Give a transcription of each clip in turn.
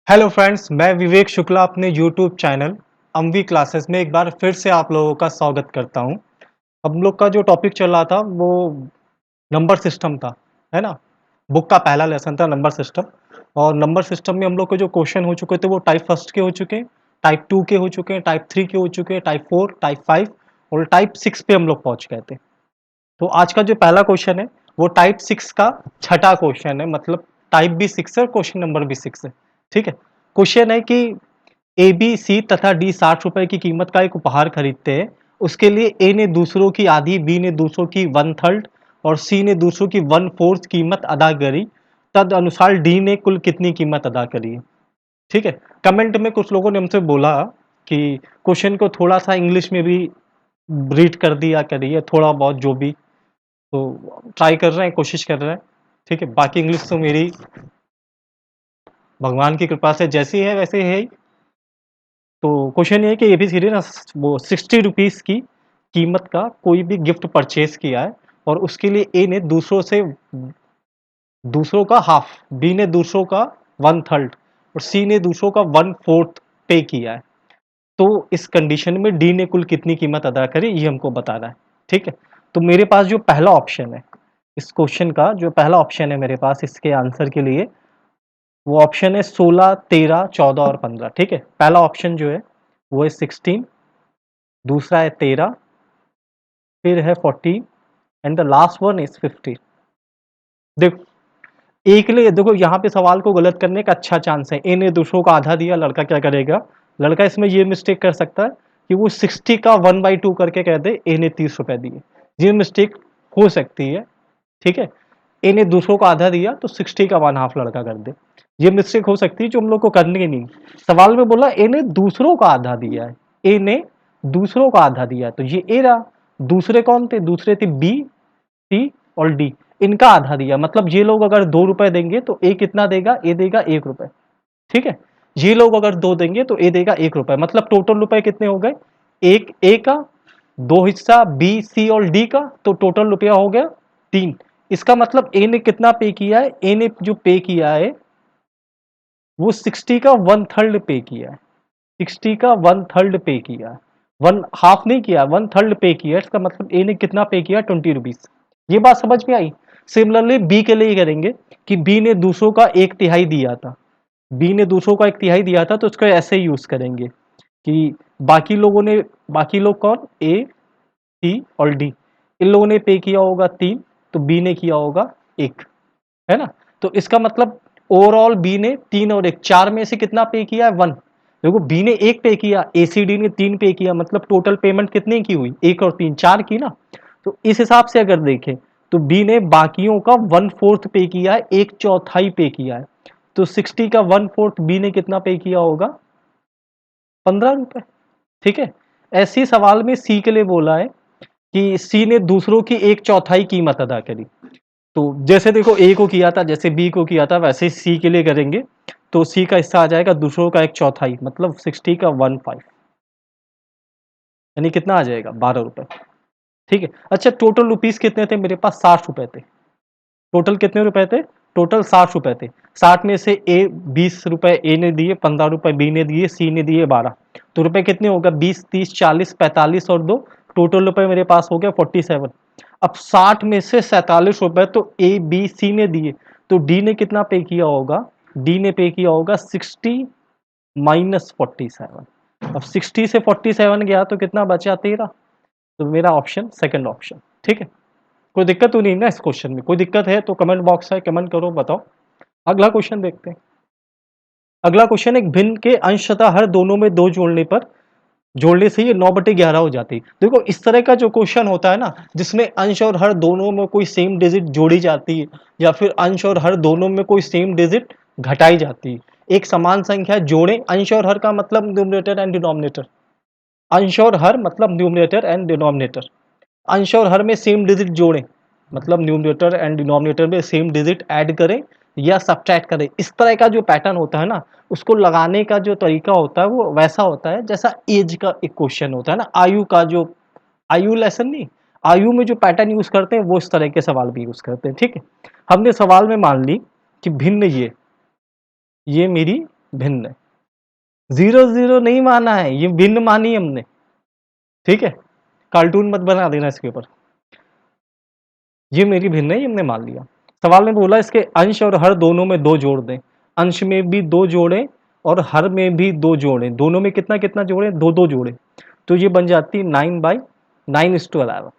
Hello friends, मैं विवेक शुक्ला अपने YouTube channel अम्वी classes में एक बार फिर से आप लोगों का स्वागत करता हूं। हम लोग का जो टॉपिक चल रहा था वो नंबर सिस्टम था, है ना? बुक का पहला लेसन था नंबर सिस्टम। और नंबर सिस्टम में हम लोग के जो क्वेश्चन हो चुके थे वो टाइप फर्स्ट के हो चुके हैं, टाइप टू के हो चुके हैं, टाइप थ्री के हो चुके हैं, टाइप फोर, टाइप फाइव और टाइप सिक्स पे हम लोग पहुंच गए थे। तो आज का जो पहला क्वेश्चन है वो टाइप सिक्स का छठा क्वेश्चन है, मतलब टाइप भी सिक्स है और क्वेश्चन नंबर भी सिक्स है। ठीक है। क्वेश्चन है कि ए बी सी तथा डी 60 रुपए की कीमत का एक उपहार खरीदते हैं। उसके लिए ए ने दूसरों की आधी, बी ने दूसरों की वन थर्ड और सी ने दूसरों की वन फोर्थ कीमत अदा करी। तद अनुसार डी ने कुल कितनी कीमत अदा करी है? ठीक है। कमेंट में कुछ लोगों ने हमसे बोला कि क्वेश्चन को थोड़ा सा इंग्लिश में भी रीड कर दिया करिए, थोड़ा बहुत जो भी। तो ट्राई कर रहे हैं, कोशिश कर रहे हैं। ठीक है। बाकी इंग्लिश तो मेरी भगवान की कृपा से जैसी है वैसे है ही। तो क्वेश्चन ये है कि एबीसीडी ना वो 60 रुपीज़ की कीमत का कोई भी गिफ्ट परचेज किया है और उसके लिए ए ने दूसरों का हाफ, बी ने दूसरों का वन थर्ड और सी ने दूसरों का वन फोर्थ पे किया है। तो इस कंडीशन में डी ने कुल कितनी कीमत अदा करी ये हमको बताना है। ठीक है। तो मेरे पास जो पहला ऑप्शन है, इस क्वेश्चन का जो पहला ऑप्शन है मेरे पास इसके आंसर के लिए, वो ऑप्शन है 16, 13, 14 और 15। ठीक है। पहला ऑप्शन जो है वो है 16, दूसरा है 13, फिर है 14 and the last one is 50। देखो, ए के लिए देखो यहाँ पे सवाल को गलत करने का अच्छा चांस है। ए ने दूसरों को आधा दिया, लड़का क्या करेगा? लड़का इसमें ये मिस्टेक कर सकता है कि वो 60 का 1/2 करके कह दे ए ने 30 रुपए दिए। ये मिस्टेक हो सकती है। ठीक है। ए ने दूसरों को आधा दिया तो 60 का वन हाफ लड़का कर दे। ये मिस्टेक हो सकती है जो हम लोग को करनी नहीं। सवाल में बोला ए ने दूसरों का आधा दिया है, ए ने दूसरों का आधा दिया, तो ये ए रहा। दूसरे कौन थे? दूसरे थे बी, सी और डी। इनका आधा दिया, मतलब ये लोग अगर 2 रुपए देंगे तो ए कितना देगा? ए देगा 1 रुपए। ठीक है। ये लोग अगर 2 देंगे तो ए देगा 1 रुपए, मतलब टोटल रुपए कितने हो गए? एक ए का, दो हिस्सा बी सी और डी का, तो टोटल रुपया हो गया 3। इसका मतलब ए ने कितना पे किया है? ए ने जो पे किया है वो 60 का वन थर्ड पे किया है। 60 का वन थर्ड पे किया है, वन हाफ नहीं किया, वन थर्ड पे किया। इसका मतलब ए ने कितना पे किया? 20 रुपीज। ये बात समझ में आई? सिमिलरली बी के लिए करेंगे कि बी ने दूसरों का एक तिहाई दिया था, बी ने दूसरों का एक तिहाई दिया था, तो इसको ऐसे ही यूज करेंगे कि बाकी लोगों ने, बाकी लोग कौन? ए, सी और डी। इन लोगों ने पे किया होगा 3, तो बी ने किया होगा 1, है ना? तो इसका मतलब ओवरऑल बी ने 3 और 1, 4 में से कितना पे किया है? 1। देखो, बी ने 1 पे किया, एसीडी ने 3 पे किया, मतलब टोटल पेमेंट कितने की हुई? 1 और 3, 4 की ना। तो इस हिसाब से अगर देखें तो बी ने बाकियों का वन फोर्थ पे किया है, एक चौथाई पे किया है। तो 60 का वन फोर्थ बी ने कितना पे किया होगा? 15 रुपए। ठीक है। ऐसे ही सवाल में सी के लिए बोला है कि सी ने दूसरों की एक चौथाई कीमत अदा करी। तो जैसे देखो, ए को किया था, जैसे बी को किया था, वैसे ही सी के लिए करेंगे। तो सी का हिस्सा आ जाएगा दूसरों का एक चौथाई, मतलब 60 का वन फाइव, यानी कितना आ जाएगा? 12 रुपए। ठीक है। अच्छा, टोटल रुपीस कितने थे मेरे पास? 60 रुपए थे। टोटल कितने रुपए थे? टोटल 60 रुपए थे। 60 में से ए 20 रुपए ए ने दिए, 15 रुपए बी ने दिए, सी ने दिए 12। तो रुपए कितने होगा? 20, 30, 40, 45 और 2, टोटल रुपए मेरे पास हो गया 47। अब 60 में से 47 रुपए तो ए बी सी ने दिए, तो डी ने कितना पे किया होगा? डी ने पे किया होगा 60 माइनस 47। अब 60 से 47 गया तो कितना बचा? 13। तो मेरा ऑप्शन सेकंड ऑप्शन। ठीक है। कोई दिक्कत तो नहीं ना इस क्वेश्चन में? कोई दिक्कत है तो कमेंट बॉक्स है, कमेंट करो, बताओ। अगला क्वेश्चन देखते हैं। अगला क्वेश्चन, एक भिन्न के अंशतः हर दोनों में 2 जोड़ने से ये 9/11 हो जाती है। देखो, इस तरह का जो क्वेश्चन होता है ना, जिसमें अंश और हर दोनों में कोई सेम डिजिट जोड़ी जाती है या फिर अंश और हर दोनों में कोई सेम डिजिट घटाई जाती है। एक समान संख्या जोड़े, अंश और हर का मतलब न्यूमरेटर एंड डिनोमिनेटर। अंश और हर मतलब न्यूमरेटर एंड डिनोमिनेटर। अंश और हर में सेम डिजिट जोड़ें, मतलब न्यूमरेटर एंड डिनोमिनेटर में सेम डिजिट ऐड करें या सब्ट्रैक्ट करें। इस तरह का जो पैटर्न होता है ना, उसको लगाने का जो तरीका होता है वो वैसा होता है जैसा एज का एक क्वेश्चन होता है ना, आयु का जो, आयु लेसन नहीं, आयु में जो पैटर्न यूज करते हैं वो इस तरह के सवाल भी यूज करते हैं। ठीक है। हमने सवाल में मान ली कि भिन्न ये मेरी भिन्न। 0 नहीं माना है, ये भिन्न मानी हमने, ठीक है? कार्टून मत बना देना इसके ऊपर। ये मेरी भिन्न है, ये हमने मान लिया। सवाल में बोला इसके अंश और हर दोनों में 2 जोड़ दें। अंश में भी 2 जोड़ें और हर में भी 2 जोड़ें। दोनों में कितना-कितना जोड़ें? 2-2 जोड़ें। तो ये बन जाती है 9/9:11।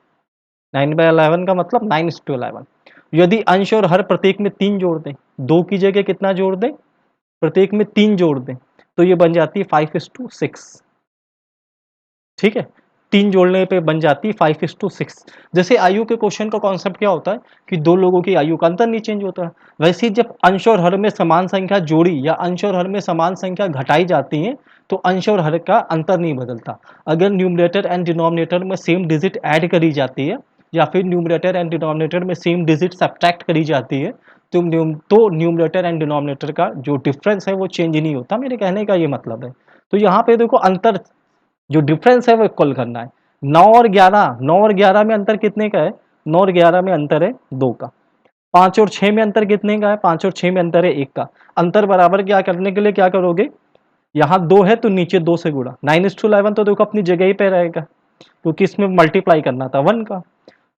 9/11 का मतलब 9:11। यदि अंश और हर प्रत्येक में 3 जोड़ दें, 2 की जगह कितना जोड़ दें? प्रत्येक में 3 जोड़ दें, तो ये बन जाती है 5:6। ठीक है? 3 जोड़ने पे बन जाती है 5:6। जैसे आयु के क्वेश्चन का कॉन्सेप्ट क्या होता है कि 2 लोगों की आयु का अंतर नहीं चेंज होता है। वैसे ही जब अंश और हर में समान संख्या जोड़ी या अंश और हर में समान संख्या घटाई जाती है, तो अंश और हर का अंतर नहीं बदलता। अगर न्यूमरेटर एंड डिनोमिनेटर में सेम डिजिट ऐड करी जाती है या फिर न्यूमरेटर एंड डिनोमिनेटर में सेम डिजिट सब्ट्रैक्ट करी जाती है, तो न्यूमरेटर एंड डिनोमिनेटर का जो डिफरेंस है वो चेंज नहीं होता। मेरे कहने का ये मतलब है। तो यहाँ पे देखो अंतर जो डिफरेंस है वो इक्वल करना है। 9 और 11 में अंतर कितने का है? 9 और 11 में अंतर है 2 का। 5 और 6 में अंतर कितने का है? 5 और 6 में अंतर है 1 का। अंतर बराबर क्या करने के लिए क्या करोगे? यहाँ 2 है तो नीचे 2 से गुणा। 9:11 तो देखो अपनी जगह ही पे रहेगा, क्योंकि इसमें मल्टीप्लाई करना था 1 का।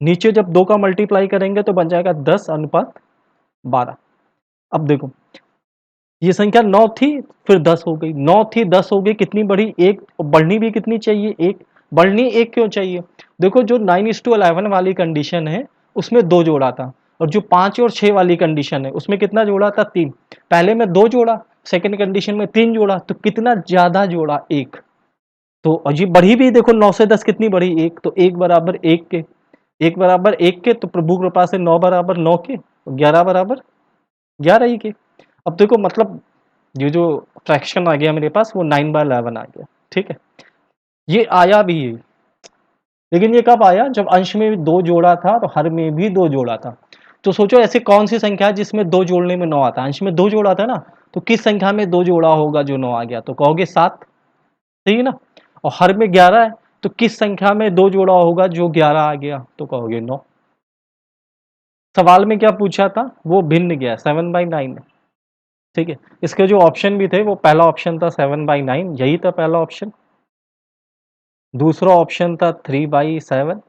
नीचे जब 2 का मल्टीप्लाई करेंगे तो बन जाएगा 10:12। अब देखो ये संख्या 9 थी, फिर 10 हो गई, 9 थी 10 हो गई, कितनी बढ़ी? 1। बढ़नी भी कितनी चाहिए? 1। बढ़नी 1 क्यों चाहिए? देखो जो 9:11 वाली कंडीशन है उसमें 2 जोड़ा था, और जो 5 और 6 वाली कंडीशन है उसमें कितना जोड़ा था? 3। पहले में 2 जोड़ा, सेकंड कंडीशन में 3 जोड़ा, तो कितना ज्यादा जोड़ा? 1। तो और ये बढ़ी भी देखो 9 से 10 कितनी बढ़ी? 1। तो 1 बराबर 1 के, 1 बराबर 1 के, तो प्रभु कृपा से 9 बराबर 9 के, 11 बराबर 11 ही के। अब देखो मतलब ये जो फ्रैक्शन आ गया मेरे पास वो 9/11 आ गया। ठीक है, ये आया भी है, लेकिन ये कब आया? जब अंश में भी 2 जोड़ा था और हर में भी 2 जोड़ा था। तो सोचो ऐसी कौन सी संख्या है जिसमें 2 जोड़ने में 9 आता है? अंश में 2 जोड़ा था ना, तो किस संख्या में 2 जोड़ा होगा जो 9 आ गया? तो कहोगे 7, सही है ना? और हर में 11 है, तो किस संख्या में 2 जोड़ा होगा जो 11 आ गया? तो कहोगे 9। सवाल में क्या पूछा था? वो भिन्न गया 7/9। ठीक है, इसके जो ऑप्शन भी थे वो पहला ऑप्शन था 7/9, यही था पहला ऑप्शन। दूसरा ऑप्शन था 3/7।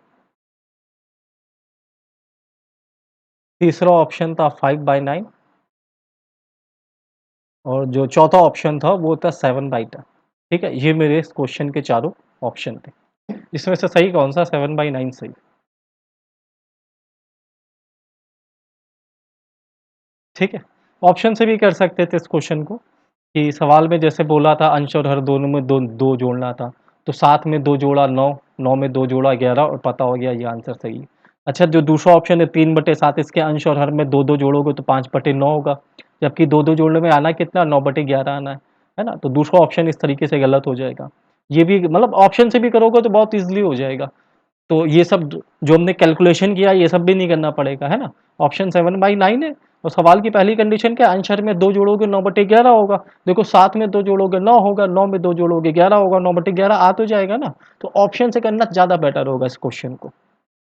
तीसरा ऑप्शन था 5/9। और जो चौथा ऑप्शन था वो था 7/10। ठीक है, ये मेरे इस क्वेश्चन के चारों ऑप्शन थे। इसमें से सही कौन सा? 7/9 सही। ठीक है, ऑप्शन से भी कर सकते थे इस क्वेश्चन को, कि सवाल में जैसे बोला था अंश और हर दोनों में दो दो जोड़ना था, तो 7 में 2 जोड़ा 9, 9 में 2 जोड़ा 11, और पता हो गया ये आंसर सही है। अच्छा, जो दूसरा ऑप्शन है 3/7, इसके अंश और हर में 2-2 जोड़ोगे तो 5/9 होगा, जबकि 2-2 जोड़ने में आना कितना? 9/11 आना है ना? तो दूसरा ऑप्शन इस तरीके से गलत हो जाएगा। ये भी मतलब ऑप्शन से भी करोगे तो बहुत ईज़िली हो जाएगा। तो ये सब जो हमने कैलकुलेशन किया ये सब भी नहीं करना पड़ेगा, है ना? ऑप्शन 7/9 है। और सवाल की पहली कंडीशन क्या है? अंश हर में 2 जोड़ोगे 9/11 होगा। देखो 7 में 2 जोड़ोगे 9 होगा, 9 में 2 जोड़ोगे 11 होगा, 9/11 आ तो जाएगा ना। तो ऑप्शन से करना ज़्यादा बेटर होगा इस क्वेश्चन को।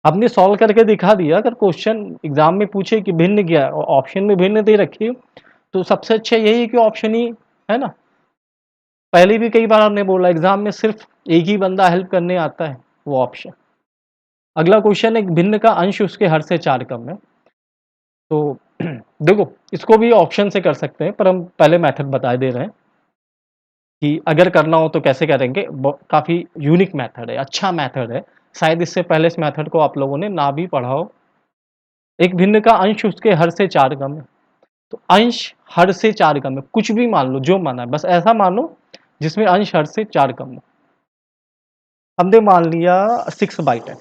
हमने सॉल्व करके दिखा दिया। अगर क्वेश्चन एग्जाम में पूछे कि भिन्न क्या है और ऑप्शन में भिन्न दे रखी हो, तो सबसे अच्छा यही है कि ऑप्शन ही, है ना? पहले भी कई बार हमने बोला एग्जाम में सिर्फ एक ही बंदा हेल्प करने आता है, वो ऑप्शन। अगला क्वेश्चन, एक भिन्न का अंश उसके हर से 4 कम है। तो देखो इसको भी ऑप्शन से कर सकते हैं, पर हम पहले मेथड बता दे रहे हैं कि अगर करना हो तो कैसे करेंगे। काफ़ी यूनिक मेथड है, अच्छा मेथड है। शायद इससे पहले इस मेथड को आप लोगों ने ना भी पढ़ा हो। एक भिन्न का अंश उसके हर से 4 कम है। तो अंश हर से 4 कम है, कुछ भी मान लो, जो माना है, बस ऐसा मानो जिसमें अंश हर से 4 कम हो। हमने मान लिया 6/10।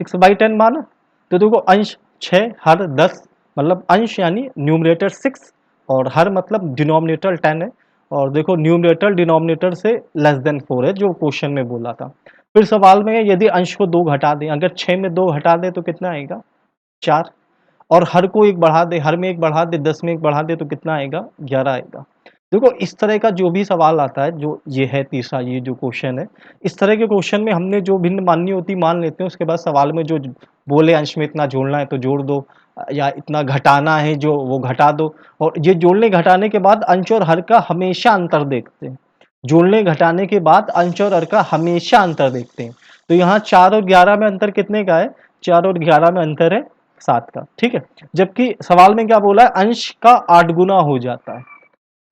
6/10 माना, तो देखो अंश 6, हर 10, मतलब अंश यानी न्यूमरेटर 6 और हर मतलब डिनोमिनेटर 10 है। और देखो न्यूमरेटर डिनोमिनेटर से लेस देन 4 है, जो क्वेश्चन में बोला था। फिर सवाल में यदि अंश को 2 घटा दें, अगर 6 में 2 घटा दें तो कितना आएगा? 4। और हर को 1 बढ़ा दे, हर में 1 बढ़ा दे, 10 में 1 बढ़ा दे तो कितना आएगा? 11 आएगा। देखो इस तरह का जो भी सवाल आता है, जो ये है तीसरा ये जो क्वेश्चन है, इस तरह के क्वेश्चन में हमने जो भिन्न माननी होती मान लेते हैं, उसके बाद सवाल में जो बोले अंश में इतना जोड़ना है तो जोड़ दो, या इतना घटाना है जो वो घटा दो। और ये जोड़ने घटाने के बाद अंश और हर का हमेशा अंतर देखते हैं। जोड़ने घटाने के बाद अंश और हर का हमेशा अंतर देखते हैं। तो यहाँ 4 और 11 में अंतर कितने का है? 4 और 11 में अंतर है 7 का, ठीक है। जबकि सवाल में क्या बोला है? अंश का 8 गुना हो जाता है।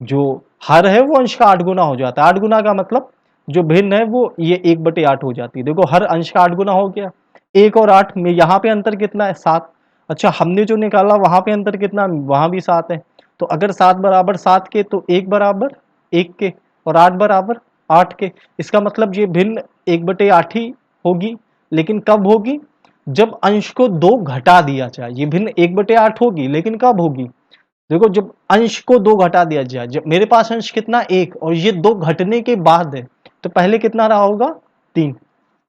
जो हर है वो अंश का 8 गुना हो जाता है। 8 गुना का मतलब जो भिन्न है वो ये 1/8 हो जाती है। देखो हर अंश का 8 गुना हो गया। 1 और 8 में यहाँ पे अंतर कितना है? 7। अच्छा हमने जो निकाला वहां पे अंतर कितना? वहां भी 7 है। तो अगर 7 बराबर 7 के तो 1 बराबर 1 के और 8 बराबर 8 के। इसका मतलब ये भिन्न 1/8 ही होगी। लेकिन कब होगी? जब अंश को 2 घटा दिया जाए। ये भिन्न 1/8 होगी, लेकिन कब होगी? देखो जब अंश को 2 घटा दिया जाए। जब मेरे पास अंश कितना 1 और ये 2 घटने के बाद है, तो पहले कितना रहा होगा? 3,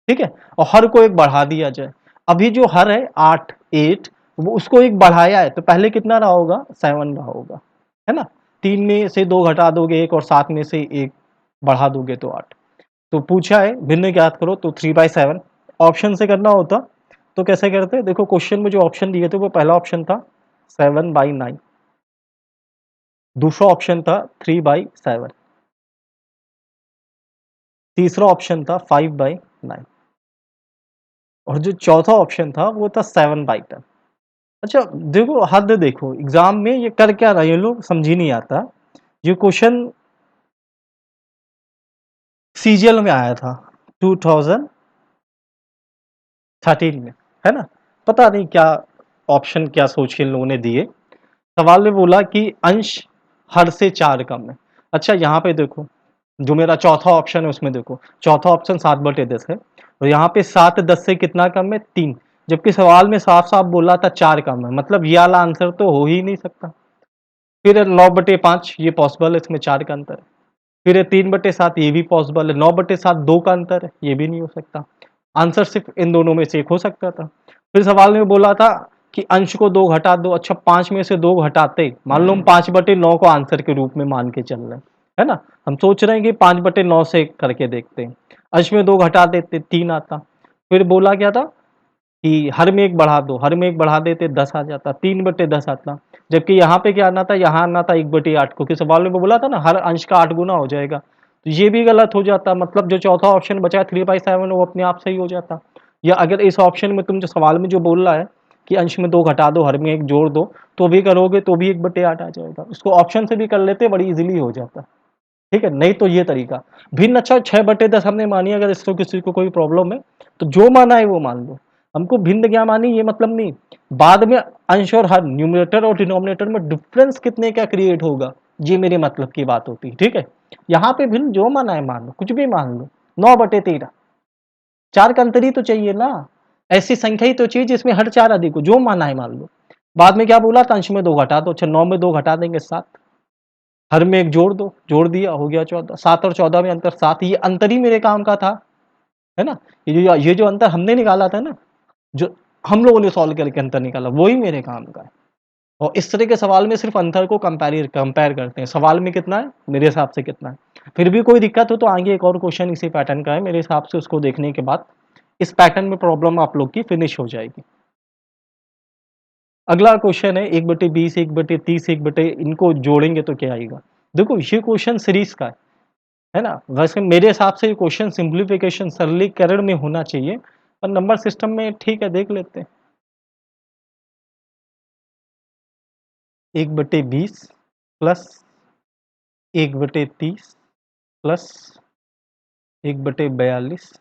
ठीक है। और हर को 1 बढ़ा दिया जाए। अभी जो हर है 8 8 वो उसको 1 बढ़ाया है, तो पहले कितना रहा होगा? 7 रहा होगा, है ना। 3 में से 2 घटा दोगे 1 और 7 में से 1 बढ़ा दोगे तो 8। तो पूछा है भिन्न ज्ञात करो, तो 3/7 ऑप्शन से करना होता तो कैसे करते? देखो क्वेश्चन में जो ऑप्शन दिए थे वो पहला ऑप्शन था 7/9, दूसरा ऑप्शन था 3/7, तीसरा ऑप्शन था 5/9 और जो चौथा ऑप्शन था वो था 7/10। अच्छा देखो हद देखो, एग्जाम में ये कर क्या रहे हैं लोग समझ ही नहीं आता। ये क्वेश्चन सीजीएल में आया था 2013 में, है ना। पता नहीं क्या ऑप्शन क्या सोच के इन लोगों ने दिए। सवाल में बोला कि अंश हर से 4 कम है। अच्छा यहाँ पे देखो, जो मेरा चौथा ऑप्शन है उसमें देखो, चौथा ऑप्शन 7/10 है और यहाँ पे 7 10 से कितना कम है? 3। जबकि सवाल में साफ साफ बोला था 4 कम है, मतलब ये वाला आंसर तो हो ही नहीं सकता। फिर 9/5 ये पॉसिबल है, इसमें 4 का अंतर है। फिर 3/7 ये भी पॉसिबल है। 9/7 2 का अंतर है, ये भी नहीं हो सकता। आंसर सिर्फ इन दोनों में से एक हो सकता था। फिर सवाल में बोला था कि अंश को 2 घटा दो। अच्छा 5 में से 2 घटाते, मान लो हम 5/9 को आंसर के रूप में मान के चल रहे हैं, है ना। हम सोच रहे हैं कि 5/9 से करके देखते हैं। अंश में 2 घटा देते 3 आता। फिर बोला क्या था कि हर में 1 बढ़ा दो, हर में 1 बढ़ा देते 10 आ जाता, 3/10 आता। जबकि यहाँ पे क्या आना था? यहाँ आना था 1/8, क्योंकि सवाल में बोला था ना हर अंश का 8 गुना हो जाएगा। तो ये भी गलत हो जाता, मतलब जो चौथा ऑप्शन बचा है 3/7 वो अपने आप सही हो जाता। या अगर इस ऑप्शन में तुम जो सवाल में जो बोल रहा है कि अंश में 2 घटा दो, हर में 1 जोड़ दो, तो भी करोगे तो भी 1/8 आ जाएगा। इसको ऑप्शन से भी कर लेते, बड़ी इजीली हो जाता, ठीक है। नहीं तो ये तरीका भिन्न। अच्छा 6/10 हमने मानी, अगर इसको किसी को कोई प्रॉब्लम है तो जो माना है वो मान लो। हमको भिन्न क्या मानी ये मतलब नहीं, बाद में अंश और हर न्यूमरेटर और डिनोमिनेटर में डिफरेंस कितने का क्रिएट होगा, ये मेरे मतलब की बात होती है, ठीक है। यहाँ पे भिन्न जो माना है मान लो, कुछ भी मान लो। 9/13, 4 का अंतर ही तो चाहिए ना। ऐसी संख्या ही तो चाहिए जिसमें हर 4 अधिक हो, जो माना है मान लो। बाद में क्या बोला था? अंश में 2 घटा दो। अच्छा 9 में 2 घटा देंगे 7, हर में 1 जोड़ दो, जोड़ दिया हो गया 14। 7 और 14 में अंतर 7, ये अंतर ही मेरे काम का था, है ना। ये जो अंतर हमने निकाला था ना, जो हम लोगों ने सॉल्व करके अंतर निकाला, वही मेरे काम का है। और इस तरह के सवाल में सिर्फ अंतर को कंपेयर करते हैं, सवाल में कितना है मेरे हिसाब से कितना है। फिर भी कोई दिक्कत हो तो आगे एक और क्वेश्चन इसी पैटर्न का है, मेरे हिसाब से उसको देखने के बाद इस पैटर्न में प्रॉब्लम आप लोग की फिनिश हो जाएगी। अगला क्वेश्चन है 1/20, 1/30, 1/, इनको जोड़ेंगे तो क्या आएगा? देखो ये क्वेश्चन सीरीज का है ना। वैसे मेरे हिसाब से क्वेश्चन सिंप्लीफिकेशन सरलीकरण में होना चाहिए, पर नंबर सिस्टम में ठीक है, देख लेते हैं। 1/20 प्लस 1/30 प्लस 1/42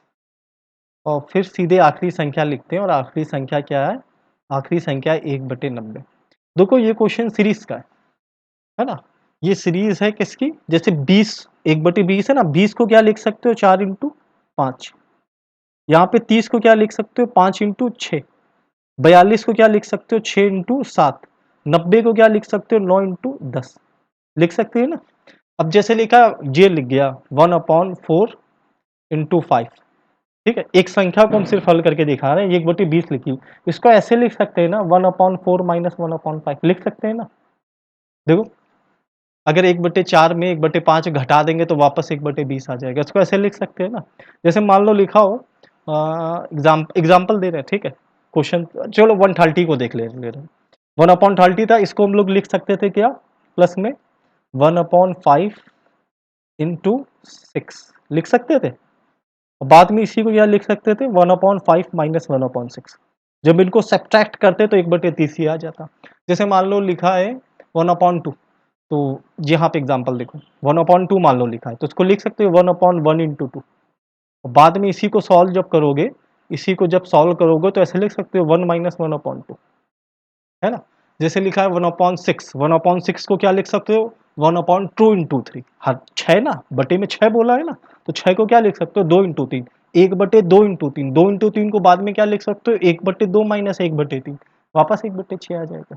और फिर सीधे आखिरी संख्या लिखते हैं, और आखिरी संख्या क्या है? आखिरी संख्या 1/90। देखो ये क्वेश्चन सीरीज का है ना। ये सीरीज है किसकी? जैसे 20, 1/20 है ना, 20 को क्या लिख सकते हो? 4 × 5। यहाँ पे 30 को क्या लिख सकते हो? 5 × 6। 42 को क्या लिख सकते हो? 6 × 7। 90 को क्या लिख सकते हो? 9 × 10 लिख सकते हैं ना। अब जैसे लिखा ये लिख गया 1/4 × 5, ठीक है। एक संख्या को हम सिर्फ हल करके दिखा रहे हैं, 1/20 लिखी। इसको ऐसे लिख सकते हैं ना, 1/4 - 1/5 लिख सकते हैं ना। देखो अगर 1/4 में 1/5 घटा देंगे तो वापस 1/20 आ जाएगा, इसको ऐसे लिख सकते हैं ना। जैसे मान लो लिखा हो, एग्जाम्पल दे रहे हैं, ठीक है। क्वेश्चन चलो 130 को देख ले रहे हैं। 1/30 था, इसको हम लोग लिख सकते थे क्या प्लस में 1/5 इंटू 6 लिख सकते थे। बाद में इसी को क्या लिख सकते थे 1/5 माइनस 1/6। जब इनको सब्ट्रैक्ट करते तो 1/30 ही आ जाता। जैसे मान लो लिखा है 1/2, तो यहाँ पे एग्जांपल देखो 1/2 मान लो लिखा है तो इसको लिख सकते हो 1/1 इंटू 2। बाद में इसी को सॉल्व जब करोगे, इसी को जब सॉल्व करोगे तो ऐसे लिख सकते हो 1 माइनस 1/2, है ना। जैसे लिखा है 1/6, 1/6 को क्या लिख सकते हो 1/2 इंटू 3। हाँ 6 ना, बटे में 6 बोला है ना, तो 6 को क्या लिख सकते हो 2 इंटू 3, 1/2 इंटू 3, 2 इंटू 3 को बाद में क्या लिख सकते हो 1/2 माइनस 1/3, वापस 1/6 आ जाएगा।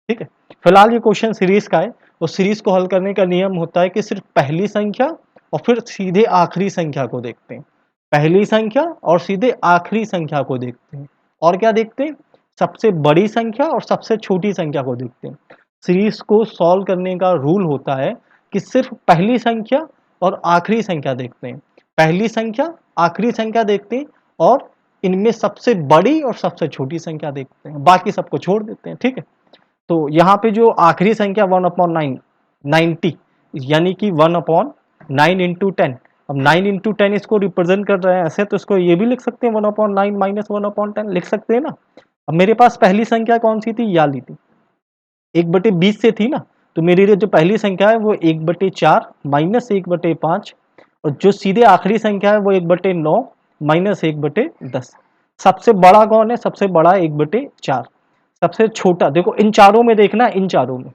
ठीक है, फिलहाल ये क्वेश्चन सीरीज का है और सीरीज को हल करने का नियम होता है कि सिर्फ पहली संख्या और फिर सीधे आखिरी संख्या को देखते हैं। पहली संख्या और सीधे आखिरी संख्या को देखते हैं, और क्या देखते हैं सबसे बड़ी संख्या और सबसे छोटी संख्या को देखते हैं। सीरीज को सॉल्व करने का रूल होता है कि सिर्फ पहली संख्या और आखिरी संख्या देखते हैं, पहली संख्या आखिरी संख्या देखते हैं और इनमें सबसे बड़ी और सबसे छोटी संख्या देखते हैं, बाकी सबको छोड़ देते हैं। ठीक है, तो यहाँ पे जो आखिरी संख्या 1/9 90, यानी कि 1/9 इंटू 10। अब 9 इंटू 10 इसको रिप्रेजेंट कर रहे हैं ऐसे, तो इसको ये भी लिख सकते हैं 1/9 माइनस 1/10 लिख सकते हैं ना। अब मेरे पास पहली संख्या कौन सी थी, या ली थी 1/20 से थी ना, तो मेरी लिए जो पहली संख्या है वो 1/4 माइनस 1/5, और जो सीधे आखिरी संख्या है वो 1/9 माइनस 1/10। सबसे बड़ा कौन है, सबसे बड़ा 1/4, सबसे छोटा देखो इन चारों में देखना है, इन चारों में।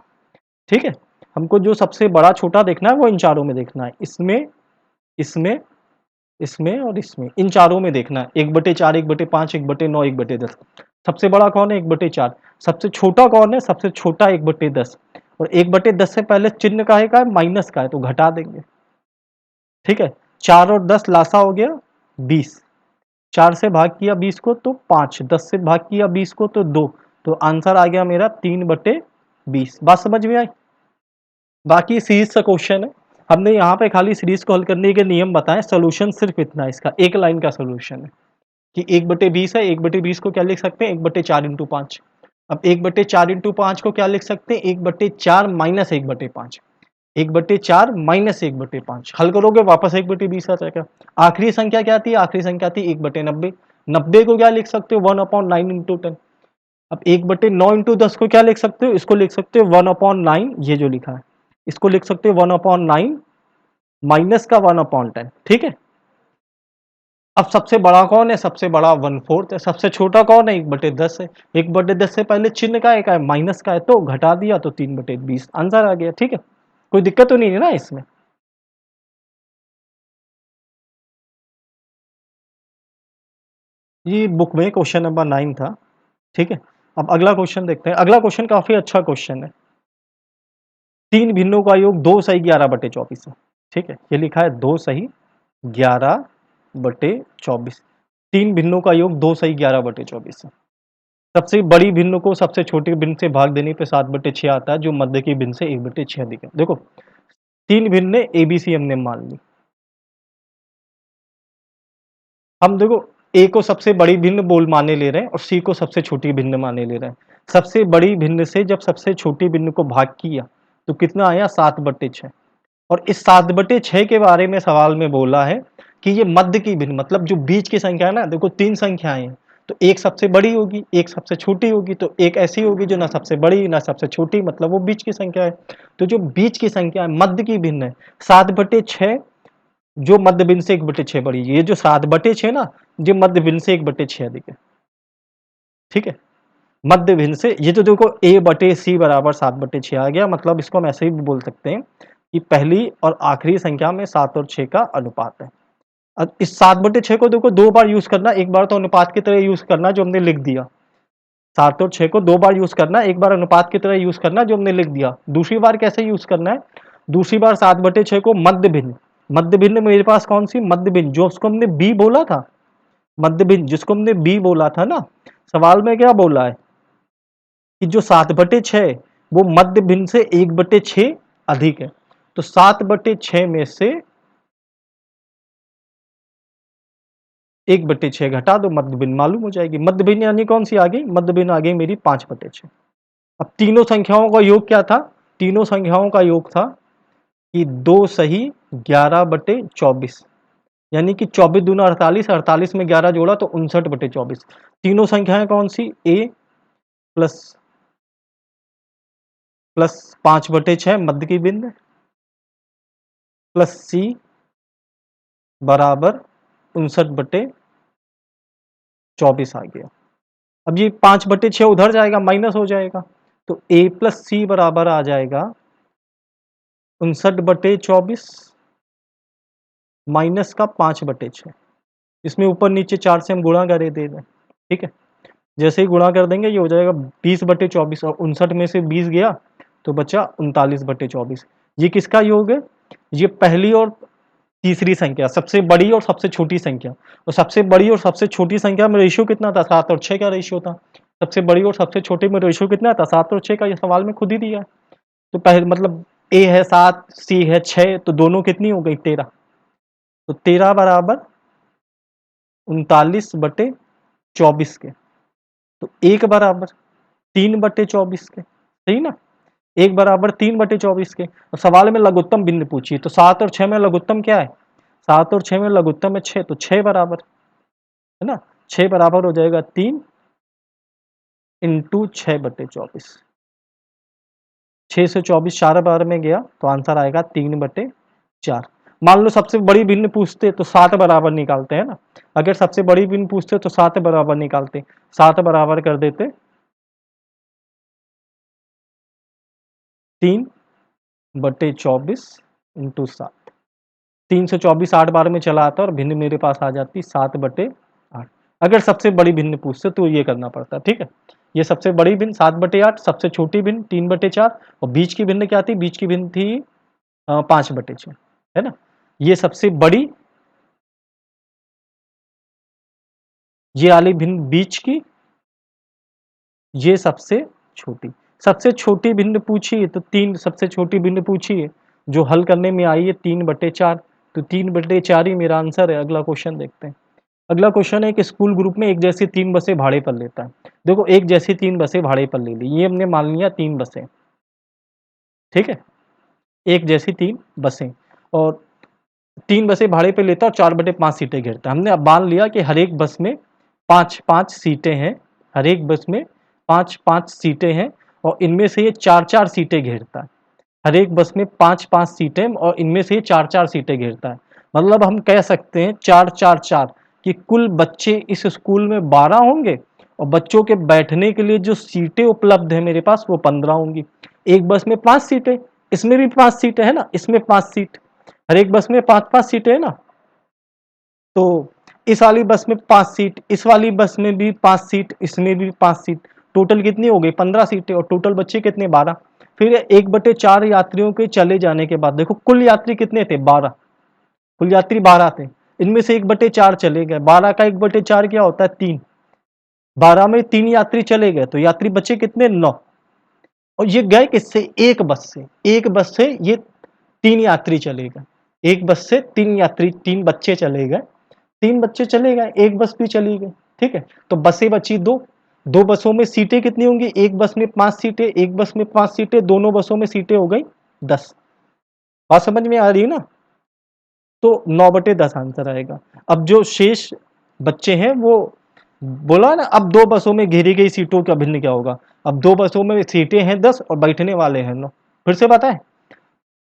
ठीक है, हमको जो सबसे बड़ा छोटा देखना है वो इन चारों में देखना है, इसमें इसमें इसमें और इसमें, इन चारों में देखना है 1/4 1/5 1/9 1/10। सबसे बड़ा कौन है 1/4, सबसे छोटा कौन है, सबसे छोटा 1/10, और 1/10 से पहले चिन्ह का है माइनस का है तो घटा देंगे। ठीक है, 4 और 10 लासा हो गया 20, 4 से भाग किया 20 को तो 5, 10 से भाग किया 20 को तो 2, तो आंसर आ गया मेरा 3/20। बात समझ में आई। बाकी सीरीज का क्वेश्चन है, हमने यहाँ पे खाली सीरीज को हल करने के नियम बताए, सोल्यूशन सिर्फ इतना है, इसका एक लाइन का सोल्यूशन है कि 1/20 है, 1/20 को क्या लिख सकते हैं 1/4 इंटू 5। अब 1/4 इंटू 5 को क्या लिख सकते हैं 1/4 माइनस 1/5, 1/4 माइनस 1/5 हल करोगे वापस 1/20 आ जाएगा। आखिरी संख्या क्या थी, आखिरी संख्या थी 1/90, 90 को क्या लिख सकते हो 1/9 इंटू 10। अब 1/9 इंटू 10 को क्या लिख सकते हो, इसको लिख सकते हो 1/9, ये जो लिखा है इसको लिख सकते हो 1/9 माइनस का 1/10। ठीक है, अब सबसे बड़ा कौन है, सबसे बड़ा 1/4 है, सबसे छोटा कौन है 1/10 है, 1/10 से पहले चिन्ह का है माइनस का है तो घटा दिया तो 3/20 आंसर आ गया। ठीक है, कोई दिक्कत तो नहीं है ना इसमें। ये बुक में क्वेश्चन नंबर 9 था। ठीक है, अब अगला क्वेश्चन देखते हैं। अगला क्वेश्चन काफी अच्छा क्वेश्चन है। तीन भिन्नों का योग 2 सही 11/24 है। ठीक है, ये लिखा है 2 सही 11/24, तीन भिन्नों का योग 2 सही 11/24 है। सबसे बड़ी भिन्न को सबसे छोटे भिन्न से भाग देने पे 7/6 आता है, जो मध्य की भिन्न से 1/6 अधिक है। देखो तीन भिन्न ए बी सी हमने मान ली, हम देखो ए को सबसे बड़ी भिन्न बोल माने ले रहे हैं और सी को सबसे छोटी भिन्न माने ले रहे हैं। सबसे बड़ी भिन्न से जब सबसे छोटी भिन्न को भाग किया तो कितना आया 7/6, और इस 7/6 के बारे में सवाल में बोला है कि ये मध्य की भिन्न, मतलब जो बीच की संख्या है ना, देखो तीन संख्याएं हैं तो एक सबसे बड़ी होगी एक सबसे छोटी होगी, तो एक ऐसी होगी जो ना सबसे बड़ी ना सबसे छोटी, मतलब वो बीच की संख्या है। तो जो बीच की संख्या है मध्य की भिन्न है 7/6, जो मध्य भिन्न से 1/6 बड़ी है। ये जो 7/6 ना, ये मध्य भिन्न से 1/6 अधिक है। ठीक है, मध्य भिन्न से ये तो देखो a/c बराबर 7/6 आ गया, मतलब इसको हम ऐसे ही भी बोल सकते हैं कि पहली और आखिरी संख्या में 7 और 6 का अनुपात है। अब इस 7/6 को देखो दो बार यूज करना, एक बार तो अनुपात की तरह यूज करना जो हमने लिख दिया, 7 और 6 को दो बार यूज करना, एक बार अनुपात की तरह यूज करना जो हमने लिख दिया। दूसरी बार कैसे यूज करना है, दूसरी बार 7/6 को मध्य भिन्न, मध्य भिन्न मेरे पास कौन सी मध्य भिन्न, जो उसको हमने बी बोला था, मध्य भिन्न जिसको हमने बी बोला था ना, सवाल में क्या बोला है कि जो 7/6 वो मध्य भिन्न से 1/6 अधिक है, तो 7/6 में से 1/6 घटा दो, मध्य भिन्न मालूम हो जाएगी। मध्य भिन्न यानी कौन सी आ गई, मध्य भिन्न आ गई मेरी 5/6। अब तीनों संख्याओं का योग क्या था? तीनों संख्याओं का योग था कि 2 सही 11/24, यानी कि 24 दूना 48, 48 में 11 जोड़ा तो 59/24। तीनों संख्याएं कौन सी? ए प्लस प्लस 5/6 मध्य की बिंदु प्लस सी बराबर 59/24 आ गया। अब ये 5/6 उधर जाएगा, माइनस हो जाएगा, तो ए प्लस सी बराबर आ जाएगा 59/24 माइनस का 5/6। इसमें ऊपर नीचे 4 से हम गुणा करे दे दें, ठीक है। जैसे ही गुणा कर देंगे ये हो जाएगा 20/24 और 59 में से 20 गया तो बचा 39/24। ये किसका योग है? ये पहली और तीसरी संख्या, सबसे बड़ी और सबसे छोटी संख्या। और सबसे बड़ी और सबसे छोटी संख्या में रेशियो कितना था? 7 और 6 का रेशियो था। सबसे बड़ी और सबसे छोटे में रेशियो कितना था? 7 और 6 का। ये सवाल में खुद ही दिया है। तो पहले मतलब ए है 7, सी है 6, तो दोनों कितनी हो गई? 13। तो 13 बराबर 39/24 के। तो एक बराबर 3/24 के, सही ना? एक बराबर 3/24 के। और सवाल में लघुत्तम बिंदु पूछिए, तो 7 और 6 में लघुत्तम क्या है? 7 और 6 में लघुत्तम है 6, तो 6 बराबर, है ना? 6 बराबर हो जाएगा 3 इंटू 6/24। 6 से 24 4 बार में गया तो आंसर आएगा 3/4। मान लो सबसे बड़ी भिन्न पूछते तो 7 बराबर निकालते, हैं ना? अगर सबसे बड़ी भिन्न पूछते तो 7 बराबर निकालते। 7 बराबर कर देते 3/24 इंटू 7। 3 से 24 8 बार में चला आता और भिन्न मेरे पास आ जाती 7/8। अगर सबसे बड़ी भिन्न पूछते तो ये करना पड़ता, ठीक है। ये सबसे बड़ी भिन्न 7/8, सबसे छोटी भिन्न 3/4 और बीच की भिन्न क्या थी? बीच की भिन्न थी 5/6, है ना? ये सबसे बड़ी, ये वाली भिन्न बीच की, ये सबसे छोटी। सबसे छोटी भिन्न पूछी है तो 3, सबसे छोटी भिन्न पूछी है जो हल करने में आई है 3/4, तो 3/4 ही मेरा आंसर है। अगला क्वेश्चन देखते हैं। अगला क्वेश्चन है कि स्कूल ग्रुप में एक जैसी 3 बसें भाड़े पर लेता है। देखो एक जैसी 3 बसें भाड़े पर ले ली, ये हमने मान लिया 3 बसें, ठीक है। एक जैसी 3 बसें और 3 बसें भाड़े पे लेता है और 4/5 सीटें घेरता है। हमने अब मान लिया कि हर एक बस में 5-5 सीटें हैं, हर एक बस में 5-5 सीटें हैं और इनमें से ये 4-4 सीटें घेरता है। हर एक बस में 5-5 सीटें और इनमें से ये 4-4 सीटें घेरता है। मतलब हम कह सकते हैं 4-4-4 कि कुल बच्चे इस स्कूल में 12 होंगे और बच्चों के बैठने के लिए जो सीटें उपलब्ध है मेरे पास वो 15 होंगी। एक बस में 5 सीटें, इसमें भी 5 सीटें है ना, इसमें 5 सीट, हर एक बस में 5-5 सीटें है ना। तो इस वाली बस में 5 सीट, इस वाली बस में भी 5 सीट, इसमें भी 5 सीट, टोटल कितनी हो गई? 15 सीटें और टोटल बच्चे कितने? 12। फिर 1/4 यात्रियों के चले जाने के बाद देखो कुल यात्री कितने थे? 12। कुल यात्री 12 थे, इनमें से 1/4 चले गए। 12 का 1/4 क्या होता है? 3। 12 में 3 यात्री चले गए तो यात्री बचे कितने? 9। और ये गए किससे? एक बस से। एक बस से ये 3 यात्री चले गए, एक बस से 3 यात्री, 3 बच्चे चले गए, 3 बच्चे चले गए, एक बस भी चली गई, ठीक है। तो बसें बची 2। 2 बसों में सीटें कितनी होंगी? एक बस में 5 सीटें, एक बस में 5 सीटें, दोनों बसों में सीटें हो गई 10। बात समझ में आ रही है ना? तो 9/10 आंसर आएगा। अब जो शेष बच्चे हैं वो बोला ना, अब 2 बसों में घेरी गई सीटों का भिन्न क्या होगा? अब 2 बसों में सीटें हैं 10 और बैठने वाले हैं 9। फिर से बताएं,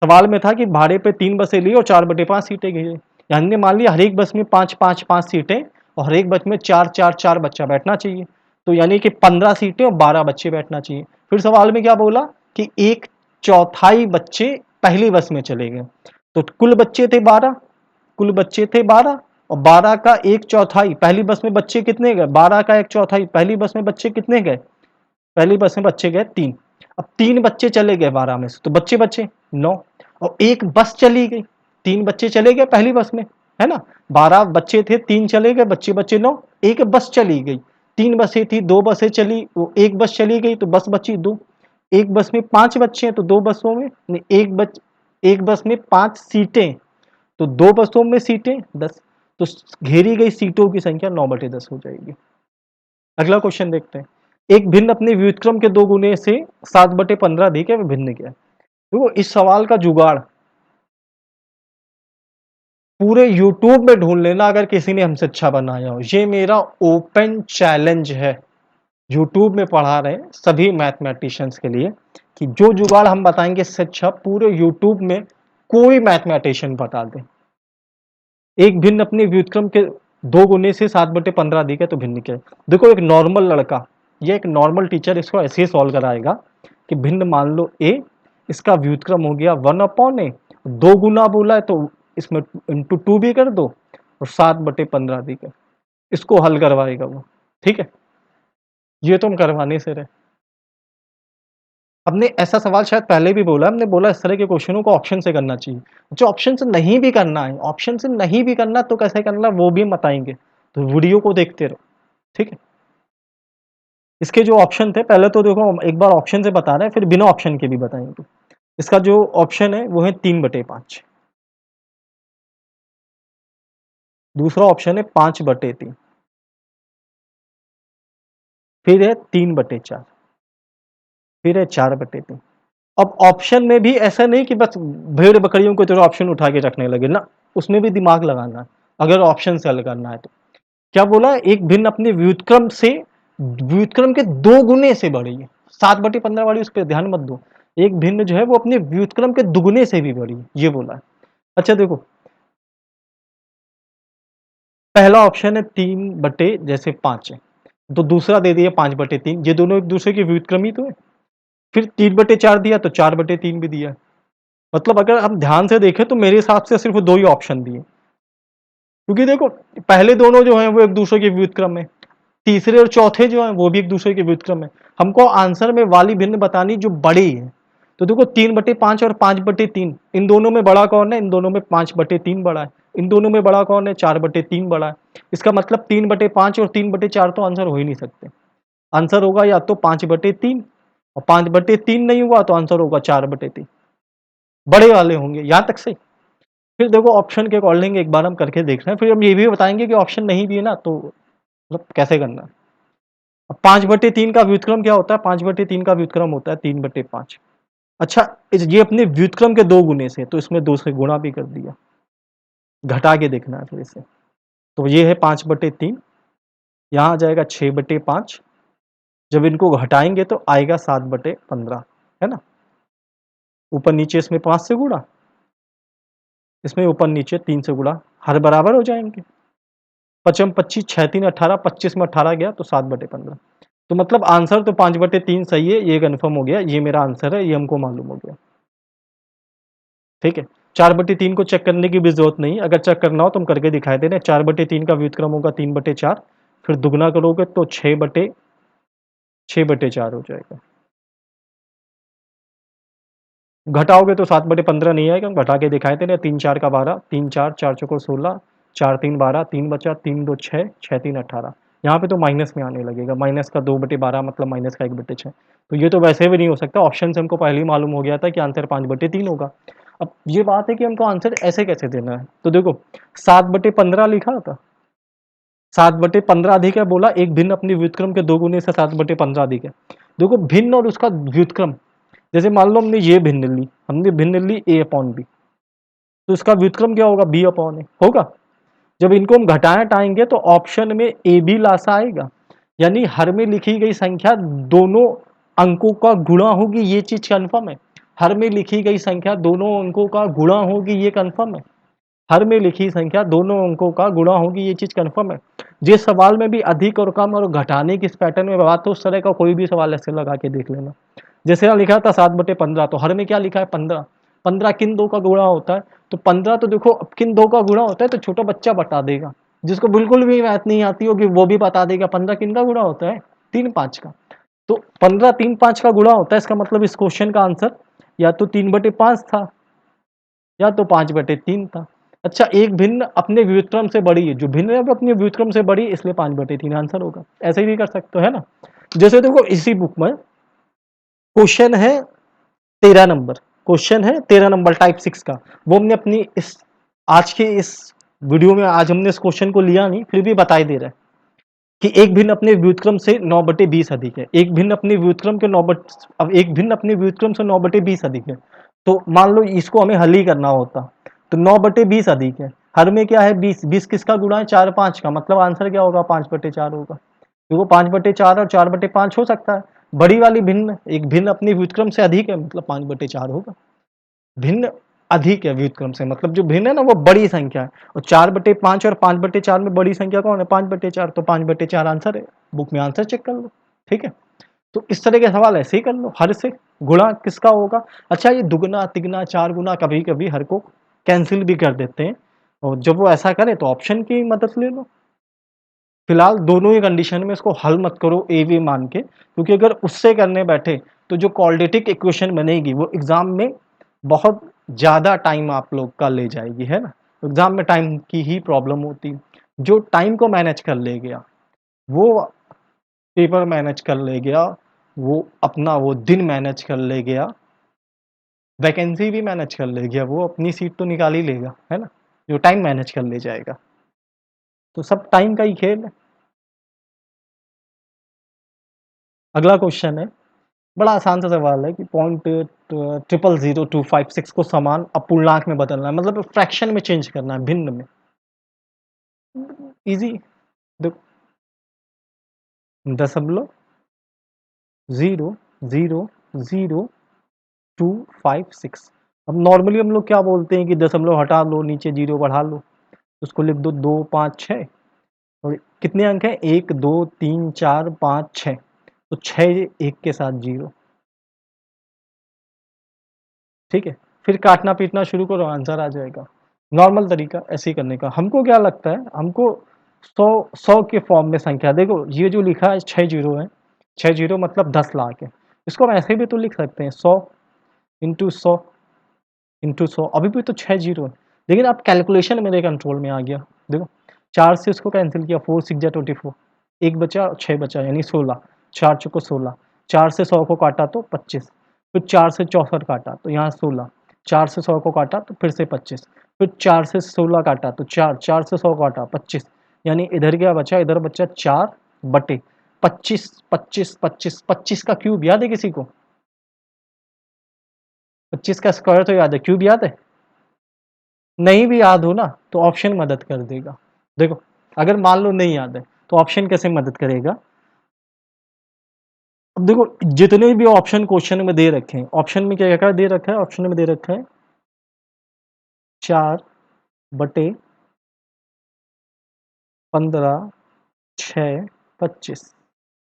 सवाल में था कि भाड़े पे 3 बसें ली और 4/5 सीटें घेरी। हमने मान लिया हर एक बस में 5-5-5 सीटें और हर एक बस में 4-4-4 बच्चा बैठना चाहिए, तो यानी कि 15 सीटें और 12 बच्चे बैठना चाहिए। फिर सवाल में क्या बोला कि 1/4 बच्चे पहली बस में चले गए, तो कुल बच्चे थे 12, कुल बच्चे थे 12 और 12 का 1/4 पहली बस में बच्चे कितने गए? 12 का 1/4 पहली बस में बच्चे कितने गए? पहली बस में बच्चे गए 3। अब 3 बच्चे चले गए 12 में से तो बच्चे बचे 9 और एक बस चली गई। 3 बच्चे चले गए पहली बस में, है ना? 12 बच्चे थे, 3 चले गए, बच्चे बचे 9। एक बस चली गई, 3 बसें थी, 2 बसें चली, वो एक बस चली गई तो बस बची 2। एक बस में 5 बच्चे हैं तो 2 बसों में नहीं, एक बस में 5 सीटें तो 2 बसों में सीटें 10। तो घेरी गई सीटों की संख्या 9/10 हो जाएगी। अगला क्वेश्चन देखते हैं। एक भिन्न अपने व्युत्क्रम के 2 गुने से 7/15 अधिक है, भिन्न क्या है? देखो इस सवाल का जुगाड़ पूरे यूट्यूब में ढूंढ लेना अगर किसी ने हमसे अच्छा बनाया हो। ये मेरा ओपन चैलेंज है। यूट्यूब में पढ़ा रहे हैं सभी मैथमेटिशियंस के लिए कि जो जुगाड़ हम बताएंगे इससे अच्छा पूरे यूट्यूब में कोई मैथमेटिशियन बता दे। एक भिन्न अपने व्युत्क्रम के 2 गुने से 7/15 अधिक है तो भिन्न क्या है? देखो एक नॉर्मल लड़का या एक नॉर्मल टीचर इसको ऐसे ही सॉल्व कराएगा कि भिन्न मान लो a, इसका व्युत्क्रम हो गया 1/a, 2 गुना बोला है तो इसमें इंटू 2 भी कर दो और 7/15 अधिक है। इसको हल करवाएगा वो, ठीक है? ये तो हम करवाने से रहे। हमने ऐसा सवाल शायद पहले भी बोला, हमने बोला इस तरह के क्वेश्चनों को ऑप्शन से करना चाहिए। जो ऑप्शन से नहीं भी करना है, ऑप्शन से नहीं भी करना तो कैसे करना वो भी हम बताएँगे। तो वीडियो को देखते रहो, ठीक है? इसके जो ऑप्शन थे पहले तो देखो हम एक बार ऑप्शन से बता रहे हैं फिर बिना ऑप्शन के भी बताएँगे। इसका जो ऑप्शन है वो है 3/5। दूसरा ऑप्शन है 5/3। फिर है 3/4। फिर है 4/3। अब ऑप्शन में भी ऐसा नहीं कि बस भेड़ बकरियों की तरह ऑप्शन उठा के रखने लगे ना, उसमें भी दिमाग लगाना है अगर ऑप्शन से हल करना है तो। क्या बोला? एक भिन्न अपने व्युत्क्रम के 2 गुने से बड़ी है। 7/15 वाली उस पे ध्यान मत दो। एक भिन्न जो है वो अपने व्युत्क्रम के दुगुने से भी बड़ी है, ये बोला है। अच्छा देखो, पहला ऑप्शन है 3/5 है, तो दूसरा दे दिया 5/3, ये दोनों एक दूसरे के व्युत्क्रम ही तो है। फिर 3/4 दिया तो 4/3 भी दिया। मतलब अगर हम ध्यान से देखें तो मेरे हिसाब से सिर्फ 2 ही ऑप्शन दिए। क्योंकि देखो पहले दोनों जो हैं वो एक दूसरे के व्युत्क्रम में, तीसरे और चौथे जो हैं वो भी एक दूसरे के व्युत्क्रम में। हमको आंसर में वाली भिन्न बतानी जो बड़ी है। तो देखो 3/5 और 5/3 इन दोनों में बड़ा कौन है? इन दोनों में 5/3 बड़ा है। इन दोनों में बड़ा कौन है? 4/3 बड़ा है। इसका मतलब 3/5 और 3/4 तो आंसर हो ही नहीं सकते। आंसर होगा या तो 5/3 और 5/3 नहीं हुआ तो आंसर होगा 4/3। बड़े वाले होंगे यहाँ तक सही। फिर देखो ऑप्शन के अकॉर्डिंग एक बार हम करके देख रहे हैं, फिर हम ये भी बताएंगे कि ऑप्शन नहीं भी है ना तो मतलब कैसे करना है। अब 5/3 का व्युत्क्रम क्या होता है? 5/3 का व्युत्क्रम होता है 3/5। अच्छा ये अपने व्युत्क्रम के 2 गुने से, तो इसमें 2 से गुणा भी कर दिया। घटा के देखना है फिर इसे। तो ये है 5/3, यहाँ आ जाएगा 6/5। जब इनको घटाएंगे तो आएगा 7/15, है ना? ऊपर नीचे इसमें 5 से गुणा, इसमें ऊपर नीचे 3 से गुणा, हर बराबर हो जाएंगे। 5×5 6 3 18, 25 में 18 गया तो 7/15। तो मतलब आंसर तो 5/3 सही है, ये कन्फर्म हो गया, ये मेरा आंसर है, ये हमको मालूम हो गया। ठीक है, 4/3 को चेक करने की भी जरूरत नहीं, अगर चेक करना हो तो हम करके दिखाई दे रहे हैं। 4/3 का व्युत्क्रम होगा 3/4, फिर दुगना करोगे तो 6/4 हो जाएगा। घटाओगे तो 7/15 नहीं आएगा, हम घटा के दिखाए थे ना। 3 4 का 12, 3 4 4 चौको 16, 4 3 12, 3 बचा, 3 2 6, 6 3 18। यहाँ पे तो माइनस में आने लगेगा, माइनस का 2/12 मतलब माइनस का 1/6। तो ये तो वैसे भी नहीं हो सकता, ऑप्शन से हमको पहले ही मालूम हो गया था कि आंसर 5/3 होगा। अब ये बात है कि हमको आंसर ऐसे कैसे देना है, तो देखो 7/15 लिखा था, 7/15 अधिक है बोला, एक भिन्न अपनी व्युत्क्रम के 2 गुने से 7/15 अधिक है। देखो भिन्न और उसका व्युत्क्रम, जैसे मान लो हमने ये भिन्न ली, हमने भिन्न ली a/b, तो इसका व्युत्क्रम क्या होगा? b/a होगा। जब इनको हम घटाएं हटाएंगे तो ऑप्शन में ए बी लासा आएगा, यानी हर में लिखी गई संख्या दोनों अंकों का गुणा होगी, ये चीज कंफर्म है। हर में लिखी गई संख्या दोनों अंकों का गुणा होगी, ये कंफर्म है। हर में लिखी संख्या दोनों अंकों का गुणा होगी, ये चीज कंफर्म है। जिस सवाल में भी अधिक और कम और घटाने की इस पैटर्न में बात हो, उस तरह का कोई भी सवाल ऐसे लगा के देख लेना। जैसे यहाँ लिखा था 7/15, तो हर में क्या लिखा है? 15। 15 किन दो का गुणा होता है? तो 15 तो देखो किन दो का गुणा होता है तो छोटा बच्चा बता देगा, जिसको बिल्कुल भी मैथ नहीं आती होगी वो भी बता देगा 15 किन का गुणा होता है? 3 5 का। तो 15 3 5 का गुणा होता है, इसका मतलब इस क्वेश्चन का आंसर या तो 3/5 था या तो 5/3 था। अच्छा एक भिन्न अपने व्युत्क्रम से बड़ी है, जो भिन्न है वो अपने व्युत्क्रम से बड़ी है, इसलिए 5/3 आंसर होगा। ऐसे भी कर सकते हो, है ना? जैसे देखो इसी बुक में क्वेश्चन है 13 नंबर, क्वेश्चन है 13 नंबर टाइप 6 का, वो हमने अपनी इस आज के इस वीडियो में आज हमने इस क्वेश्चन को लिया नहीं, फिर भी बताई दे रहा है। कि एक भिन्न अपने व्युत्क्रम से 9/20 अधिक है। एक भिन्न अपने व्युत्क्रम के 9 बट अब एक भिन्न अपने व्युत्क्रम से 9/20 अधिक है। तो मान लो इसको हमें हल ही करना होता, तो 9/20 अधिक है। हर में क्या है 20, 20 किसका गुणा है 4, 5 का, मतलब आंसर क्या होगा 5/4 होगा। देखो 5/4 और 4/5 हो सकता है। बड़ी वाली भिन्न, एक भिन्न अपनी व्युत्क्रम से अधिक है मतलब 5/4 होगा। भिन्न अधिक है व्युत्क्रम से, मतलब जो भिन्न है ना वो बड़ी संख्या है। और 4/5 और 5/4 में बड़ी संख्या कौन है 5/4, तो 5/4 आंसर है। बुक में आंसर चेक कर लो, ठीक है। तो इस तरह के सवाल ऐसे ही कर लो, हर से गुणा किसका होगा। अच्छा ये दुगना तिगना चार गुना कभी कभी हर को कैंसिल भी कर देते हैं, और जब वो ऐसा करे तो ऑप्शन की मदद ले लो। फिलहाल दोनों ही कंडीशन में इसको हल मत करो ए वी मान के, क्योंकि अगर उससे करने बैठे तो जो क्वाड्रेटिक इक्वेशन बनेगी वो एग्जाम में बहुत ज़्यादा टाइम आप लोग का ले जाएगी, है ना। एग्जाम में टाइम की ही प्रॉब्लम होती है। जो टाइम को मैनेज कर ले गया वो पेपर मैनेज कर ले गया, वो अपना वो दिन मैनेज कर ले गया, वैकेंसी भी मैनेज कर ले गया, वो अपनी सीट तो निकाल ही लेगा, है ना। जो टाइम मैनेज कर ले जाएगा, तो सब टाइम का ही खेल है। अगला क्वेश्चन है, बड़ा आसान सा सवाल है कि पॉइंट 000256 को समान अपूर्णांक में बदलना है, मतलब फ्रैक्शन में चेंज करना है, भिन्न में। इजी, देखो 0.00256। अब नॉर्मली हम लोग क्या बोलते हैं कि दशमलव हटा लो, नीचे जीरो बढ़ा लो, उसको लिख दो 2 5 6। और कितने अंक हैं 1 2 3 4 5 6, तो 6 एक के साथ जीरो, ठीक है। फिर काटना पीटना शुरू करो, आंसर आ जाएगा। नॉर्मल तरीका ऐसे ही करने का। हमको क्या लगता है, हमको 100 के फॉर्म में संख्या, देखो ये जो लिखा है 6 जीरो है, 6 जीरो मतलब 10 लाख है। इसको हम ऐसे भी तो लिख सकते हैं 100 इंटू 100 इंटू 100, अभी भी तो 6 जीरो है। लेकिन अब कैलकुलेशन मेरे कंट्रोल में आ गया। देखो 4 से इसको कैंसिल किया, 4 6 24, एक बचा 6 बचा यानी 16, 4 चौको 16, 4 से 100 को काटा तो 25, फिर 4 से 64 काटा तो यहाँ 16, 4 से 100 को काटा तो फिर से 25, फिर 4 से 16 काटा तो 4, 4 से 100 काटा 25, यानी इधर क्या बचा, इधर बचा 4/25, 25 25 25 का क्यूब याद है किसी को, 25 का स्क्वायर तो याद है, क्यूब याद है। नहीं भी याद हो ना तो ऑप्शन मदद कर देगा। देखो अगर मान लो नहीं याद है तो ऑप्शन कैसे मदद करेगा। अब देखो जितने भी ऑप्शन क्वेश्चन में दे रखे हैं, ऑप्शन में क्या क्या दे रखा है, ऑप्शन में दे रखा है 4/15 625,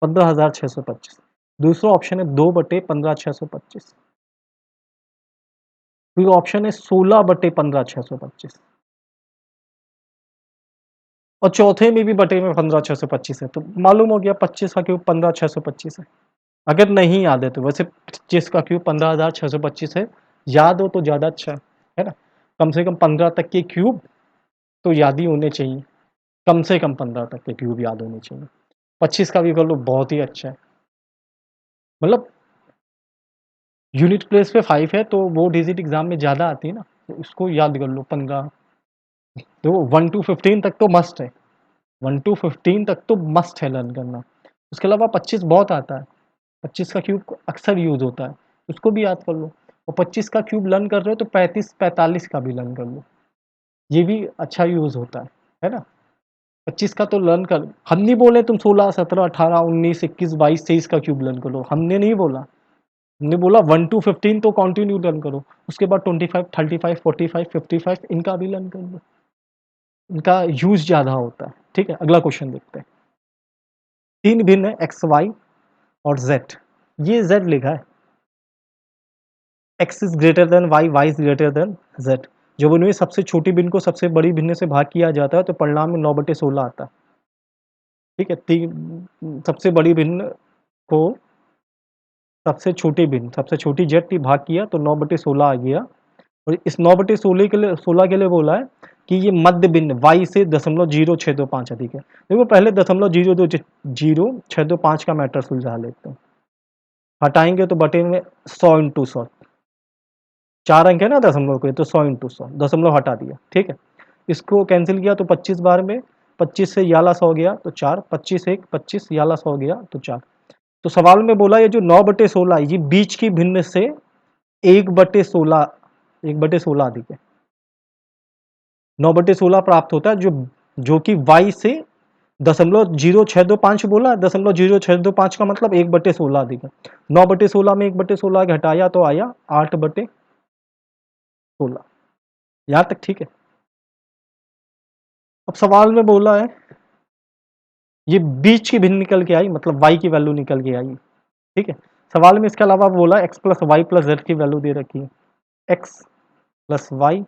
15,625। दूसरा ऑप्शन है 2/15,625। फिर ऑप्शन है 16/15,625, और चौथे में भी बटे में 15,625 है। तो मालूम हो गया 25 का क्यूब 15,625 है। अगर नहीं याद है तो, वैसे 25 का क्यूब 15,625 है, याद हो तो ज़्यादा अच्छा है ना। कम से कम 15 तक के क्यूब तो याद ही होने चाहिए, कम से कम 15 तक के क्यूब याद होने चाहिए। 25 का भी कर लो, बहुत ही अच्छा है। मतलब यूनिट प्लेस पे 5 है तो वो डिजिट एग्जाम में ज़्यादा आती है ना, तो उसको याद कर लो 15। देखो 1 to 15 तक तो मस्ट है, 1 to 15 तक तो मस्ट है लर्न करना। उसके अलावा 25 बहुत आता है, 25 का क्यूब अक्सर यूज़ होता है, उसको भी याद कर लो। और 25 का क्यूब लर्न कर रहे हो तो 35 45 का भी लर्न कर लो, ये भी अच्छा यूज़ होता है ना। 25 का तो लर्न कर, हम नहीं बोले तुम 16 17 18 19 21 22 23 का क्यूब लर्न करो, हमने नहीं बोला। हमने बोला 1 to 15 तो कंटिन्यू लर्न करो, उसके बाद 25 35 45 55 इनका भी लर्न कर लो, इनका यूज़ ज़्यादा होता है, ठीक है। अगला क्वेश्चन देखते हैं। तीन भिन्न है एक्स वाई और जेड, ये जेड लिखा है, x is greater than y, y is greater than z. जब उन्हें सबसे छोटी भिन्न को सबसे बड़ी भिन्न से भाग किया जाता है तो परिणाम में 9/16 आता है, ठीक है। तीन सबसे बड़ी भिन्न को सबसे छोटी जेड की भाग किया तो 9/16 आ गया। और इस 9/16 के लिए 16 के लिए बोला है कि ये मध्य भिन्न y से 0.0625 अधिक है। देखो पहले 0.00625 का मैटर सुलझा लेते हैं। हटाएंगे तो बटे में 100 इंटू 100, 4 अंक है ना दशमलव के, तो 100 इंटू 100, दशमलव हटा दिया, ठीक है। इसको कैंसिल किया तो 25 बार में 25 से याला 100 गया तो 4, 25 एक 25 याला 100 गया तो 4। तो सवाल में बोला ये जो 9/16 है ये बीच की भिन्न से 1/16 1/16 अधिक है। 9/16 प्राप्त होता है जो कि y से 0.0625 बोला, 0.0625 का मतलब 1/16 अधिक है। 9/16 में 1/16 घटाया तो आया 8/16। यहां तक ठीक है। अब सवाल में बोला है ये बीच की भिन्न निकल के आई, मतलब y की वैल्यू निकल के आई, ठीक है। सवाल में इसके अलावा बोला x plus y plus z की वैल्यू दे रखी है, x plus y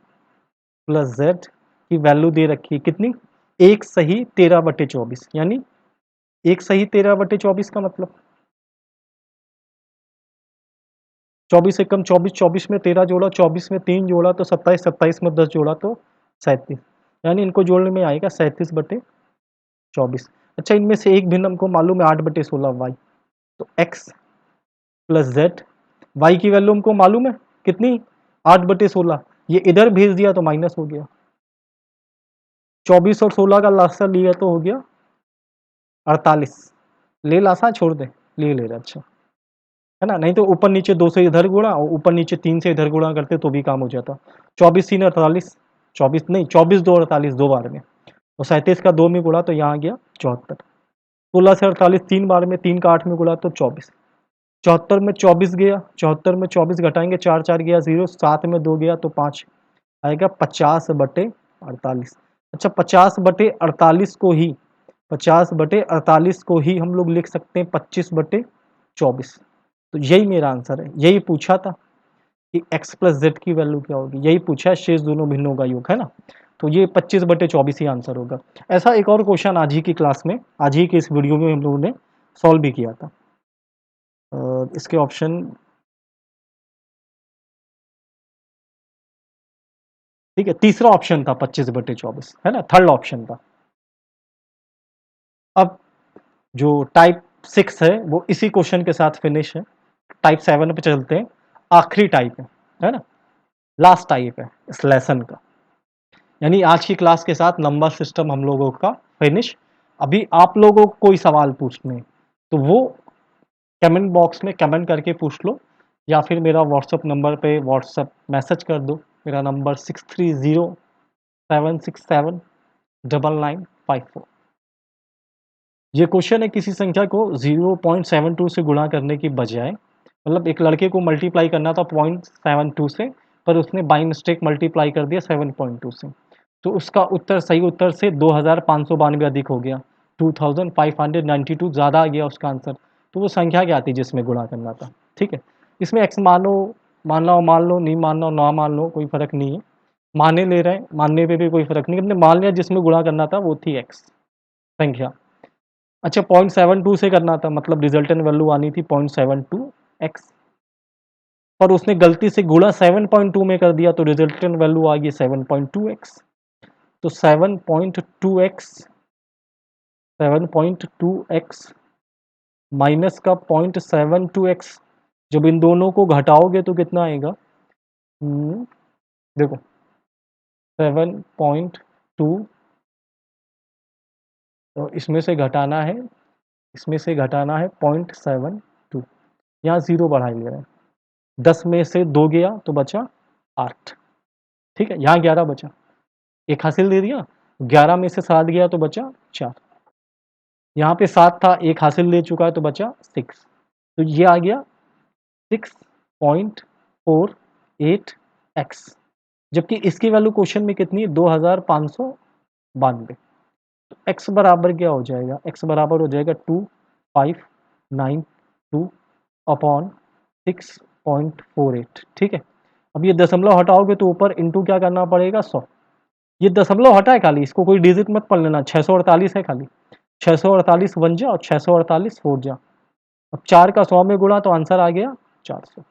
plus z की वैल्यू दे रखी है कितनी, 1 सही 13/24, यानी 1 सही 13/24 का मतलब 24 से कम 24, 24 में 13 जोड़ा, 24 में 3 जोड़ा तो 27, 27 में 10 जोड़ा तो 37, यानी इनको जोड़ने में आएगा 37/24। अच्छा, इनमें से एक भिन्न हमको मालूम है 8/16 वाई, तो x प्लस जेड, वाई की वैल्यू हमको मालूम है कितनी 8/16, ये इधर भेज दिया तो माइनस हो गया, 24 और 16 का लासा लिया तो हो गया 48, ले लासा छोड़ दे, ले रहा, अच्छा है ना, नहीं तो ऊपर नीचे 2 से इधर गुणा और ऊपर नीचे 3 से इधर गुणा करते तो भी काम हो जाता। 24 3 48, 24 नहीं 24 2 48 दो बार में, और 37 का 2 में गुणा तो यहाँ आ गया 74, 16 से 48 तीन बार में, 3 का 8 में गुणा तो 24, 74 में 24 गया, 74 में 24 घटाएंगे 4 4 गया 0, 7 में 2 गया तो 5 आएगा 50/48। अच्छा, 50/48 को ही 50/48 को ही हम लोग लिख सकते हैं 25/24। तो यही मेरा आंसर है, यही पूछा था कि x प्लस जेड की वैल्यू क्या होगी, यही पूछा है, शेष दोनों भिन्नों का योग है ना, तो ये 25/24 ही आंसर होगा। ऐसा एक और क्वेश्चन आज ही की क्लास में, आज ही के इस वीडियो में हम लोगों ने सॉल्व भी किया था। इसके ऑप्शन, ठीक है, तीसरा ऑप्शन था 25/24, है ना, थर्ड ऑप्शन था। अब जो टाइप 6 है वो इसी क्वेश्चन के साथ फिनिश है, टाइप 7 पे चलते हैं, आखिरी टाइप है ना, लास्ट टाइप है इस लेसन का, यानी आज की क्लास के साथ नंबर सिस्टम हम लोगों का फिनिश। अभी आप लोगों को कोई सवाल पूछने तो वो कमेंट बॉक्स में कमेंट करके पूछ लो, या फिर मेरा व्हाट्सअप नंबर पे व्हाट्सअप मैसेज कर दो, मेरा नंबर 6307679954। ये क्वेश्चन है किसी संख्या को 0.72 से गुणा करने की बजाय, मतलब एक लड़के को मल्टीप्लाई करना था 0.72 से, पर उसने बाई मिस्टेक मल्टीप्लाई कर दिया 7.2 से, तो उसका उत्तर सही उत्तर से 2592 अधिक हो गया, 2592 ज़्यादा आ गया उसका आंसर। तो वो संख्या क्या थी जिसमें गुणा करना था, ठीक है। इसमें एक्स मानो, मानना हो मान लो, नहीं मानना हो ना मान लो, कोई फ़र्क नहीं है, माने ले रहे हैं मानने पे भी कोई फ़र्क नहीं, हमने मान लिया जिसमें गुणा करना था वो थी एक्स संख्या। अच्छा, 0.72 से करना था, मतलब रिजल्टेंट वैल्यू आनी थी 0.72 एक्स, पर उसने गलती से गुणा 7.2 में कर दिया तो रिजल्टेंट वैल्यू आ गई 7.2 एक्स। तो 7.2 एक्स माइनस का 0.72 एक्स, जब इन दोनों को घटाओगे तो कितना आएगा, देखो 7.2, तो इसमें से घटाना है, इसमें से घटाना है 0.72, यहाँ ज़ीरो बढ़ा ले रहे हैं, 10 में से 2 गया तो बचा 8, ठीक है, यहाँ 11 बचा, एक हासिल दे दिया, 11 में से 7 गया तो बचा 4, यहाँ पे 7 था, एक हासिल दे चुका है तो बचा 6, तो ये आ गया 6.48 एक्स, जबकि इसकी वैल्यू क्वेश्चन में कितनी है 2592। तो एक्स बराबर क्या हो जाएगा, एक्स बराबर हो जाएगा 2592 अपॉन 6.48, ठीक है। अब ये दशमलव हटाओगे तो ऊपर इंटू क्या करना पड़ेगा 100, ये दशमलव हटा है खाली, इसको कोई डिजिट मत पढ़ लेना, 648 है खाली, 648 वन जा और 648 फोर जा, अब 4 का 100 में गुणा तो आंसर आ गया 400,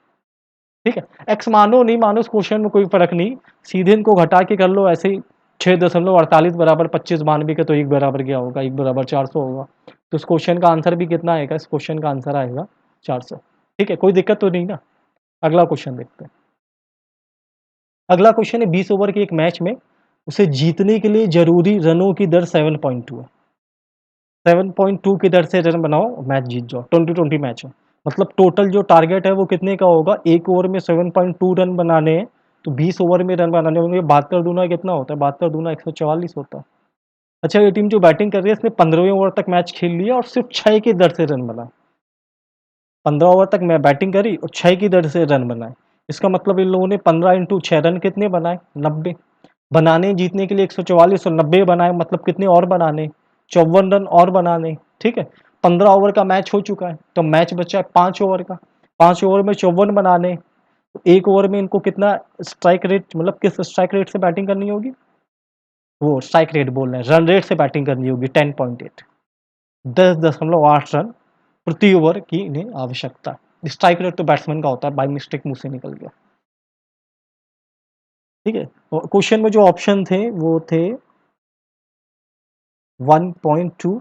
ठीक है। एक्स मानो नहीं मानो इस क्वेश्चन में कोई फर्क नहीं, सीधे इनको घटा के कर लो ऐसे ही, 6.48 बराबर 2592 के, तो एक बराबर क्या होगा, एक बराबर 400 होगा, तो इस क्वेश्चन का आंसर भी कितना आएगा, इस क्वेश्चन का आंसर आएगा 400, ठीक है, कोई दिक्कत तो नहीं ना। अगला क्वेश्चन देखते हैं। अगला क्वेश्चन है 20 ओवर के एक मैच में उसे जीतने के लिए जरूरी रनों की दर 7.2 है। 7.2 की दर से रन बनाओ, मैच जीत जाओ। 20-20 मैच है, मतलब टोटल जो टारगेट है वो कितने का होगा, एक ओवर में 7.2 रन बनाने हैं, तो 20 ओवर में रन बनाने होंगे। 72 दूना कितना होता है, 72 दूना 144 होता है। अच्छा, ये टीम जो बैटिंग कर रही है इसने 15वें ओवर तक मैच खेल लिया और सिर्फ 6 की दर से रन बनाए। 15 ओवर तक मैं बैटिंग करी और 6 की दर से रन बनाए। इसका मतलब इन लोगों ने 15 इंटू 6 रन कितने बनाए, 90 बनाने। जीतने के लिए 144 और 90 बनाए, मतलब कितने और बनाने, 54 रन और बनाने। ठीक है, 15 ओवर का मैच हो चुका है, तो मैच बचा है 5 ओवर का। 5 ओवर में 54 बनाने, तो एक ओवर में इनको कितना स्ट्राइक रेट, मतलब किस स्ट्राइक रेट से बैटिंग करनी होगी, वो स्ट्राइक रेट बोल रहे हैं, रन रेट से बैटिंग करनी होगी 10.8, 10.8 रन प्रति ओवर की इन्हें आवश्यकता है। स्ट्राइक रेट तो बैट्समैन का होता है, बाय मिस्टेक मुंह से निकल गया। ठीक है, और क्वेश्चन में जो ऑप्शन थे वो थे 1.2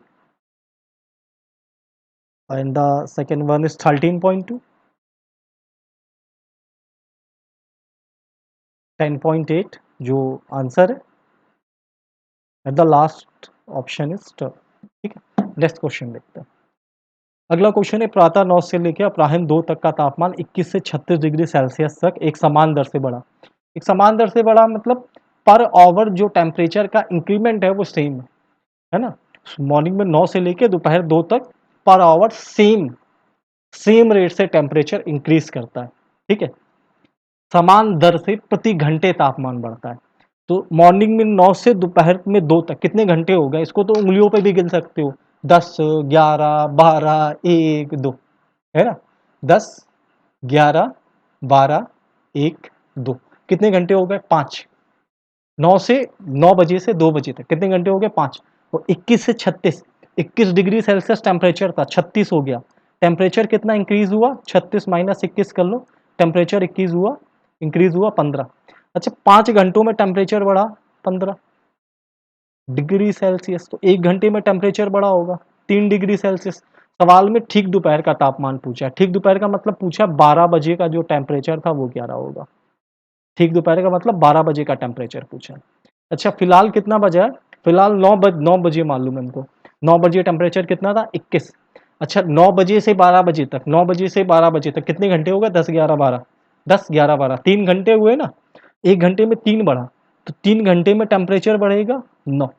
and the second one is 13.2, 10.8 जो आंसर है, at the last option is turn. ठीक है, नेक्स्ट क्वेश्चन देखते हैं। अगला क्वेश्चन है, प्रातः 9 से लेकर अपराह्न 2 तक का तापमान 21 से 36 डिग्री सेल्सियस तक एक समान दर से बढ़ा। एक समान दर से बढ़ा मतलब पर आवर जो टेम्परेचर का इंक्रीमेंट है वो सेम है ना। मॉर्निंग में 9 से लेकर दोपहर 2 तक per hour same same rate से टेम्परेचर इंक्रीज करता है। ठीक है, समान दर से प्रति घंटे तापमान बढ़ता है। तो मॉर्निंग में 9 से दोपहर में 2 तक कितने घंटे हो गए, इसको तो उंगलियों पे भी गिन सकते हो, 10, 11, 12, 1, 2, है ना। 10, 11, 12, 1, 2, कितने घंटे हो गए, 5। 9 से 9 बजे से 2 बजे तक कितने घंटे हो गए, 5। और 21 से 36, 21 डिग्री सेल्सियस टेम्परेचर था, 36 हो गया। टेम्परेचर कितना इंक्रीज हुआ, 36 माइनस 21 कर लो, टेम्परेचर 21 हुआ, इंक्रीज हुआ 15। अच्छा, 5 घंटों में टेम्परेचर बढ़ा 15 डिग्री सेल्सियस, तो 1 घंटे में टेम्परेचर बढ़ा होगा 3 डिग्री सेल्सियस। सवाल में ठीक दोपहर का तापमान पूछा है, ठीक दोपहर का मतलब पूछा 12 बजे का जो टेम्परेचर था वो क्या रहा होगा। ठीक दोपहर का मतलब 12 बजे का टेम्परेचर पूछा है। अच्छा, फिलहाल कितना बजा है, फिलहाल 9 बजे मालूम है हमको। 9 बजे टेम्परेचर कितना था, 21। अच्छा, 9 बजे से 12 बजे तक, 9 बजे से 12 बजे तक कितने घंटे हो गए, 10, 11, 12, 10, 11, 12, 3 घंटे हुए ना। 1 घंटे में 3 बढ़ा, तो 3 घंटे में टेम्परेचर बढ़ेगा 9।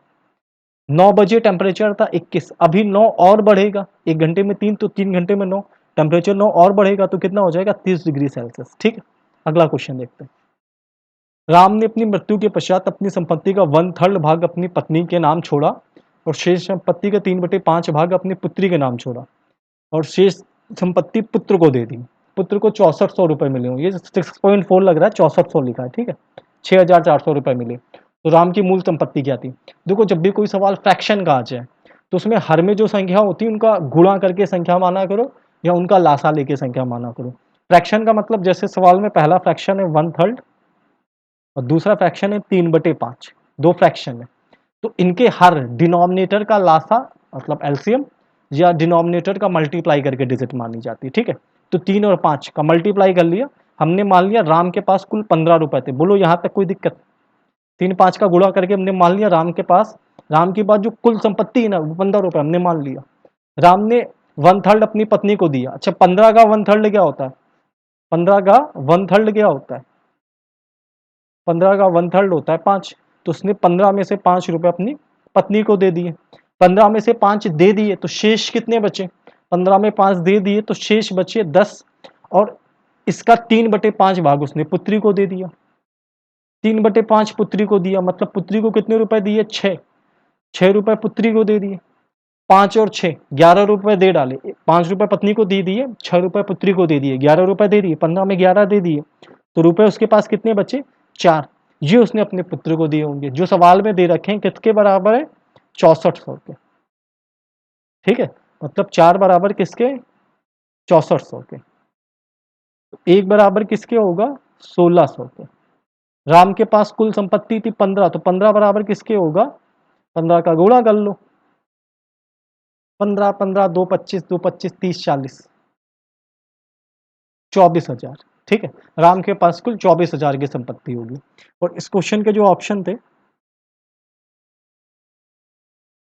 9 बजे टेम्परेचर था 21, अभी 9 और बढ़ेगा, 1 घंटे में 3 तो 3 घंटे में 9, टेम्परेचर 9 और बढ़ेगा तो कितना हो जाएगा, 30 डिग्री सेल्सियस। ठीक है, अगला क्वेश्चन देखते हैं। राम ने अपनी मृत्यु के पश्चात अपनी संपत्ति का 1/3 भाग अपनी पत्नी के नाम छोड़ा और शेष संपत्ति का 3/5 भाग अपनी पुत्री के नाम छोड़ा और शेष संपत्ति पुत्र को दे दी। पुत्र को 6400 रुपए मिले हों, ये 6.4 लग रहा है, 6400 लिखा है। ठीक है, 6400 रुपए मिले। तो राम की मूल संपत्ति क्या थी। देखो, जब भी कोई सवाल फ्रैक्शन का आ जाए तो उसमें हर में जो संख्या होती है उनका गुणा करके संख्या माना करो या उनका लासा लेके संख्या माना करो। फ्रैक्शन का मतलब जैसे सवाल में पहला फ्रैक्शन है 1/3 और दूसरा फ्रैक्शन है 3/5, दो फ्रैक्शन है। तो इनके हर डिनोमिनेटर का लासा मतलब एलसीएम या डिनोमिनेटर का मल्टीप्लाई करके डिजिट मानी जाती है। ठीक है, तो 3 और 5 का मल्टीप्लाई कर लिया हमने, मान लिया राम के पास कुल 15 रुपए थे। बोलो यहाँ तक कोई दिक्कत, 3 5 का गुणा करके हमने मान लिया राम के पास जो कुल संपत्ति है ना वो 15 रुपए हमने मान लिया। राम ने 1/3 अपनी पत्नी को दिया। अच्छा, 15 का 1/3 क्या होता है, 15 का 1/3 क्या होता है, 15 का 1/3 होता है 5। तो उसने 15 में से 5 रुपए अपनी पत्नी को दे दिए। 15 में से 5 दे दिए तो शेष कितने बचे, 15 में 5 दे दिए तो शेष बचे 10, और इसका 3/5 भाग उसने पुत्री को दे दिया। 3/5 पुत्री को दिया मतलब पुत्री को कितने रुपए दिए, 6। 6 रुपए पुत्री को दे दिए, 5 और 6 11 रुपए दे डाले। 5 रुपए पत्नी को दे दिए, 6 रुपए पुत्री को दे दिए, 11 रुपए दे दिए, 15 में 11 दे दिए, तो रुपए उसके पास कितने बचे, 4। ये उसने अपने पुत्र को दिए होंगे, जो सवाल में दे रखे हैं किसके बराबर है, 6400 के। ठीक है, मतलब 4 बराबर किसके, 6400 के। तो 1 बराबर किसके होगा, 1600 के। राम के पास कुल संपत्ति थी 15, तो 15 बराबर किसके होगा, 15 का गुणा कर लो, 15, 15, 2, 25, 2, 25, 30, 40, 24,000। ठीक है, राम के पास कुल 24,000 की संपत्ति होगी। और इस क्वेश्चन के जो ऑप्शन थे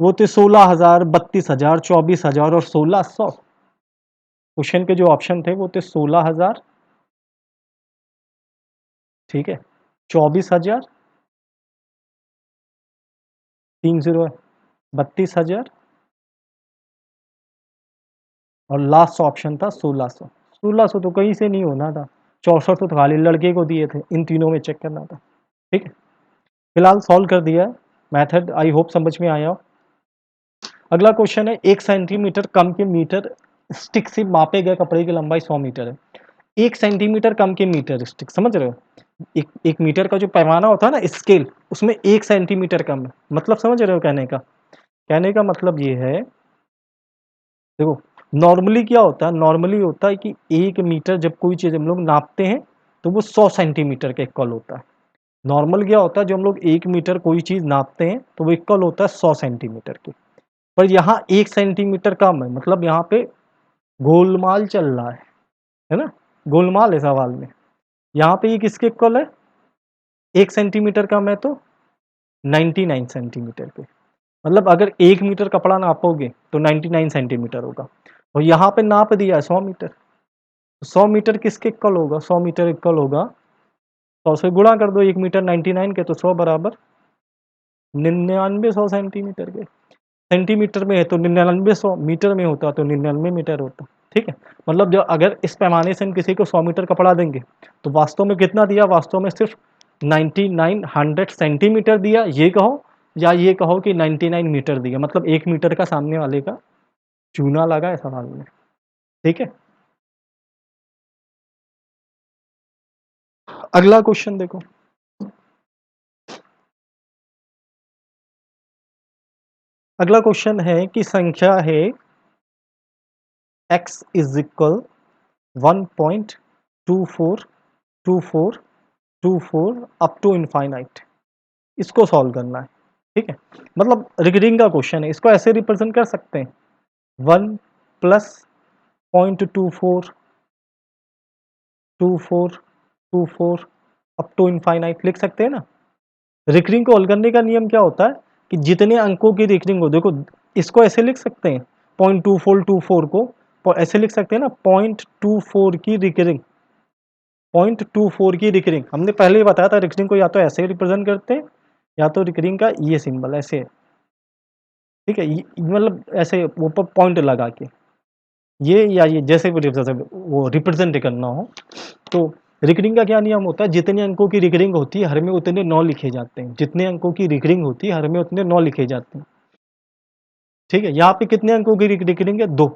वो थे 16,000, 32,000, 24,000 और 1,600। क्वेश्चन के जो ऑप्शन थे वो थे 16,000, ठीक है, 24,000, 30 है, 32,000 और लास्ट ऑप्शन था 1600। 1600 तो कहीं से नहीं होना था, 64 तो खाली लड़के को दिए थे, इन तीनों में चेक करना था। ठीक है, फिलहाल सॉल्व कर दिया है, मैथड आई होप समझ में आया हो। अगला क्वेश्चन है, 1 सेंटीमीटर कम के मीटर स्टिक से मापे गए कपड़े की लंबाई 100 मीटर है। 1 सेंटीमीटर कम के मीटर स्टिक, समझ रहे हो? एक मीटर का जो पैमाना होता है ना, स्केल, उसमें 1 सेंटीमीटर कम है। मतलब समझ रहे हो कहने का मतलब ये है, देखो नॉर्मली क्या होता है, नॉर्मली होता है कि 1 मीटर जब कोई चीज़ हम लोग नापते हैं तो वो 100 सेंटीमीटर के इक्वल होता है। नॉर्मल क्या होता है, जो हम लोग 1 मीटर कोई चीज़ नापते हैं तो वो इक्वल होता है 100 सेंटीमीटर के। पर यहाँ 1 सेंटीमीटर कम है, मतलब यहाँ पे गोलमाल चल रहा है ना, गोलमाल है सवाल में। यहाँ पे ये किसके इक्वल है, 1 सेंटीमीटर कम है तो 99 सेंटीमीटर के। मतलब अगर 1 मीटर कपड़ा नापोगे तो 99 सेंटीमीटर होगा, और यहाँ पे नाप दिया है 100 मीटर। 100 मीटर किसके इक्वल होगा, 100 मीटर इक्वल होगा, 100 से गुणा कर दो 1 मीटर 99 के, तो 100 बराबर 99 100 सेंटीमीटर के। सेंटीमीटर में है तो 99, 100 मीटर में होता तो 99 मीटर होता। ठीक है, मतलब जो अगर इस पैमाने से हम किसी को 100 मीटर कपड़ा देंगे तो वास्तव में कितना दिया, वास्तव में सिर्फ 99 100 सेंटीमीटर दिया, ये कहो, या ये कहो कि 99 मीटर दिया, मतलब 1 मीटर का सामने वाले का चूना लगा है सवाल में। ठीक है, अगला क्वेश्चन देखो। अगला क्वेश्चन है कि संख्या है x is equal 1.242424 up to infinite, इसको सॉल्व करना है। ठीक है, मतलब रिकरिंग का क्वेश्चन है, इसको ऐसे रिप्रेजेंट कर सकते हैं, 1+.242424 अप टू इनफाइनाइट लिख सकते हैं ना। रिकरिंग को हल करने का नियम क्या होता है कि जितने अंकों की रिकरिंग हो, देखो इसको ऐसे लिख सकते हैं, 0.2424 को ऐसे लिख सकते हैं ना, 0.24 की रिकरिंग, 0.24 की रिकरिंग। हमने पहले ही बताया था रिकरिंग को या तो ऐसे रिप्रेजेंट करते हैं, या तो रिकरिंग का ये सिंबल ऐसे, ठीक है, मतलब ऐसे ऊपर पॉइंट लगा के, ये या ये जैसे भी वो रिप्रेजेंट करना हो। तो रिकरिंग का क्या नियम होता है, जितने अंकों की रिकरिंग होती है हर में उतने 9 लिखे जाते हैं, जितने अंकों की रिकरिंग होती है हर में उतने 9 लिखे जाते हैं। ठीक है, यहाँ पे कितने अंकों की रिकरिंग है, 2।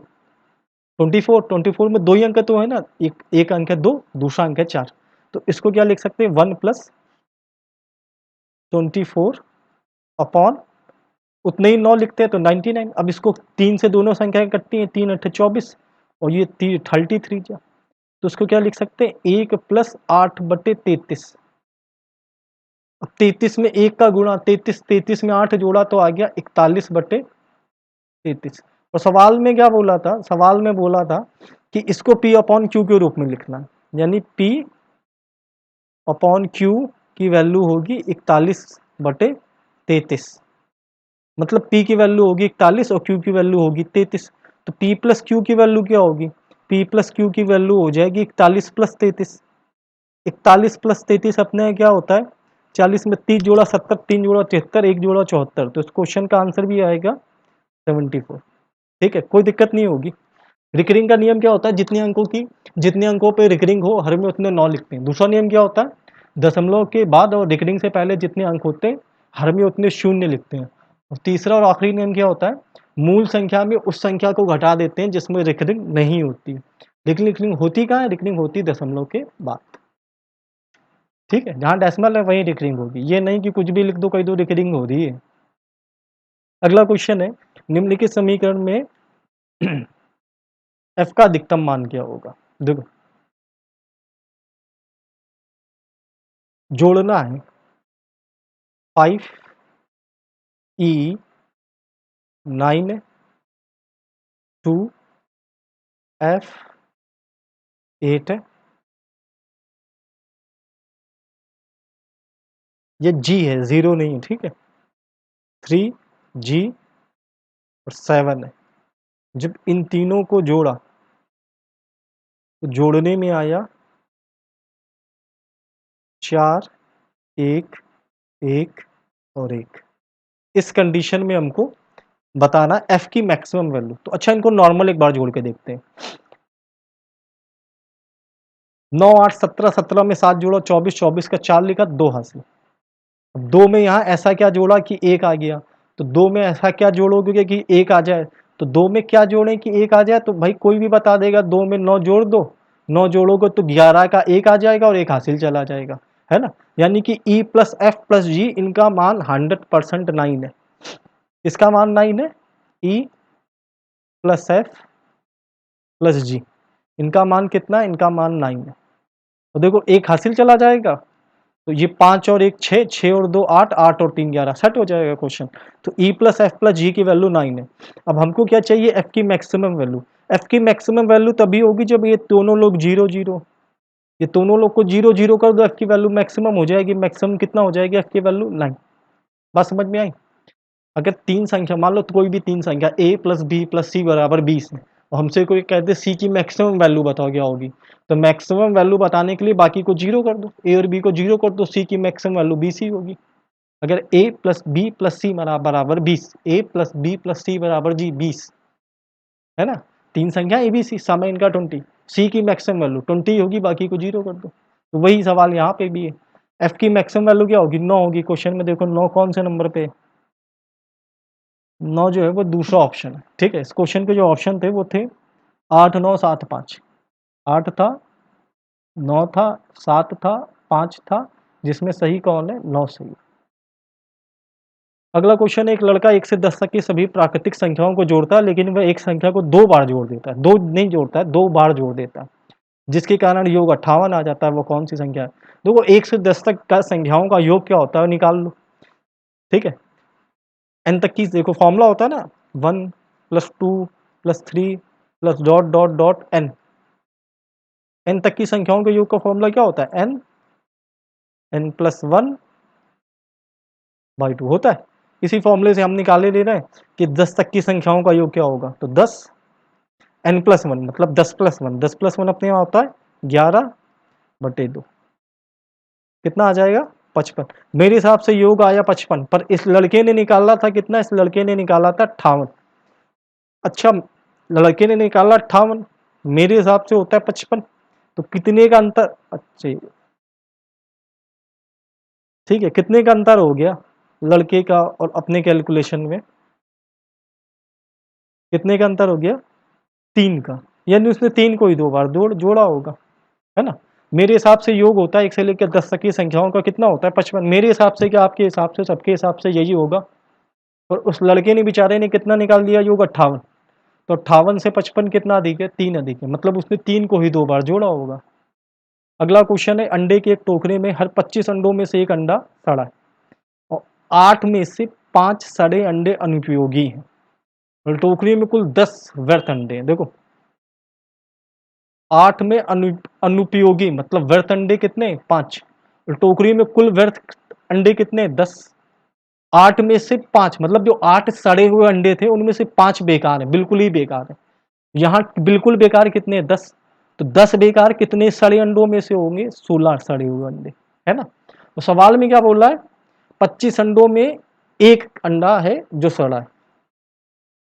24 में 2 ही अंक तो है ना, एक अंक है 2, दूसरा अंक है 4। तो इसको क्या लिख सकते हैं, 1+24 अपॉन उतने ही 9 लिखते हैं तो 99। अब इसको 3 से दोनों संख्याएं कटती हैं, 3 8 24 और ये 33 जा, तो इसको क्या लिख सकते हैं, 1+8/33। अब 33 में 1 का गुणा, 33 में 8 जोड़ा तो आ गया 41/33। और सवाल में क्या बोला था, सवाल में बोला था कि इसको P अपॉन Q के रूप में लिखना, यानी P अपॉन Q की वैल्यू होगी 41/33। मतलब P की वैल्यू होगी 41 और Q की वैल्यू होगी 33। तो P प्लस Q की वैल्यू क्या होगी, P प्लस Q की वैल्यू हो जाएगी 41+33। 41+33 अपने क्या होता है, 40 में 30 जोड़ा 70, 3 जोड़ा 73, 1 जोड़ा 74, तो इस क्वेश्चन का आंसर भी आएगा 74। ठीक है, कोई दिक्कत नहीं होगी। रिकरिंग का नियम क्या होता है, जितने अंकों पे रिकरिंग हो हर में उतने 9 लिखते हैं। दूसरा नियम क्या होता है, दशमलव के बाद और रिकरिंग से पहले जितने अंक होते हैं हर में उतने शून्य लिखते हैं। और तीसरा और आखिरी नियम क्या होता है, मूल संख्या में उस संख्या को घटा देते हैं जिसमें रिकरिंग नहीं होती। लेकिन रिकरिंग होती कहाँ है, रिकरिंग होती दशमलव के बाद। ठीक है, जहाँ डेसिमल है वहीं रिकरिंग होगी, ये नहीं कि कुछ भी लिख दो कह दो रिकरिंग हो रही है। अगला क्वेश्चन है, निम्नलिखित समीकरण में f का अधिकतम मान क्या होगा। देखो जोड़ना है 5E9 2F8 ये G है, 0 नहीं है, ठीक है, 3G और 7 है। जब इन तीनों को जोड़ा तो जोड़ने में आया 4, 1, 1 और 1। इस कंडीशन में हमको बताना एफ की मैक्सिमम वैल्यू। तो अच्छा, इनको नॉर्मल एक बार जोड़ के देखते हैं। 9, 8, 17, 17 में 7 जोड़ा 24, 24 का 4 लिखा, 2 हासिल। अब 2 में यहाँ ऐसा क्या जोड़ा कि 1 आ गया, तो 2 में ऐसा क्या जोड़ोगे कि 1 आ जाए, तो 2 में क्या जोड़ें कि 1 आ जाए, तो भाई कोई भी बता देगा 2 में 9 जोड़ दो, 9 जोड़ोगे तो 11 का 1 आ जाएगा और 1 हासिल चला जाएगा, है ना। यानी कि E प्लस एफ प्लस जी इनका मान 100% 9 है। इसका मान 9 है, E प्लस एफ प्लस जी, इनका मान कितना है, इनका मान 9 है। तो देखो 1 हासिल चला जाएगा, तो ये 5 और 1 6, 6 और 2 8, 8 और 3 11, सेट हो जाएगा क्वेश्चन। तो E प्लस एफ प्लस जी की वैल्यू 9 है। अब हमको क्या चाहिए, एफ की मैक्सिमम वैल्यू। एफ की मैक्सिमम वैल्यू तभी होगी जब ये दोनों लोग 0 0, ये दोनों लोग को 0 0 कर दो, एफ की वैल्यू मैक्सिमम हो जाएगी। मैक्सिमम कितना हो जाएगी, एफ की वैल्यू 9। बात समझ में आई। अगर तीन संख्या मान लो, तो कोई भी तीन संख्या a प्लस बी प्लस सी बराबर 20 है, और हमसे कोई कहते सी की मैक्सिमम वैल्यू बताओ क्या होगी, तो मैक्सिमम वैल्यू बताने के लिए बाकी को 0 कर दो, a और b को 0 कर दो, सी की मैक्सिमम वैल्यू 20 ही होगी। अगर a प्लस बी प्लस सी बराबर 20, a प्लस बी प्लस सी बराबर जी 20, है ना। तीन संख्या ए बी सी, समय इनका 20, सी की मैक्सिमम वैल्यू 20 होगी, बाकी को 0 कर दो। तो वही सवाल यहाँ पे भी है, एफ की मैक्सिमम वैल्यू क्या होगी, 9 होगी। क्वेश्चन में देखो 9 कौन से नंबर पे है, 9 जो है वो दूसरा ऑप्शन है। ठीक है, इस क्वेश्चन के जो ऑप्शन थे वो थे 8, 9, 7, 5। 8 था, 9 था, 7 था, 5 था, जिसमें सही कौन है, 9 सही है। अगला क्वेश्चन है, एक लड़का 1 से 10 तक की सभी प्राकृतिक संख्याओं को जोड़ता है, लेकिन वह एक संख्या को 2 बार जोड़ देता है। 2 नहीं जोड़ता है, 2 बार जोड़ देता है, जिसके कारण योग 58 आ जाता है। वो कौन सी संख्या है। देखो 1 से 10 तक का संख्याओं का योग क्या होता है निकाल लो। ठीक है, एन तक की देखो फॉर्मूला होता है ना, 1 plus 2 plus 3 plus dot dot dot n. N तक की संख्याओं के योग का फॉर्मूला क्या होता है, एन, एन प्लस 1 बाई 2 होता है। इसी फॉर्मूले से हम निकाले ले रहे हैं कि 10 तक की संख्याओं का योग क्या होगा, तो 10 एन प्लस 1 मतलब 10 प्लस 1, 10 प्लस 1 अपने यहाँ होता है 11/2, कितना आ जाएगा 55। मेरे हिसाब से योग आया 55, पर इस लड़के ने निकाला था कितना, इस लड़के ने निकाला था 58। अच्छा, लड़के ने निकाला 58, मेरे हिसाब से होता है 55, तो कितने का अंतर, अच्छा ठीक है, कितने का अंतर हो गया लड़के का और अपने कैलकुलेशन में, कितने का अंतर हो गया, 3 का। यानी उसने 3 को ही 2 बार जोड़ा होगा, है ना। मेरे हिसाब से योग होता है 1 से लेकर 10 तक की संख्याओं का कितना होता है 55। मेरे हिसाब से, क्या आपके हिसाब से, सबके हिसाब से यही होगा। और उस लड़के ने बेचारे ने कितना निकाल दिया योग, 58। तो 58 से 55 कितना अधिक है, 3 अधिक है, मतलब उसने 3 को ही 2 बार जोड़ा होगा। अगला क्वेश्चन है, अंडे के एक टोकरे में हर 25 अंडों में से एक अंडा सड़ा है, और 8 में से 5 सड़े अंडे अनुपयोगी हैं, और टोकरी में कुल 10 व्यर्थ अंडे हैं। देखो 8 में अनुपयोगी मतलब व्यर्थ अंडे कितने, 5, और टोकरी में कुल व्यर्थ अंडे कितने, 10। 8 में से 5 मतलब जो 8 सड़े हुए अंडे थे उनमें से 5 बेकार है, बिल्कुल ही बेकार है। यहाँ बिल्कुल बेकार कितने, 10। तो 10 बेकार कितने सड़े अंडों में से होंगे, 16 सड़े हुए अंडे, है ना। तो सवाल में क्या बोल रहा है, 25 अंडों में एक अंडा है जो सड़ा है,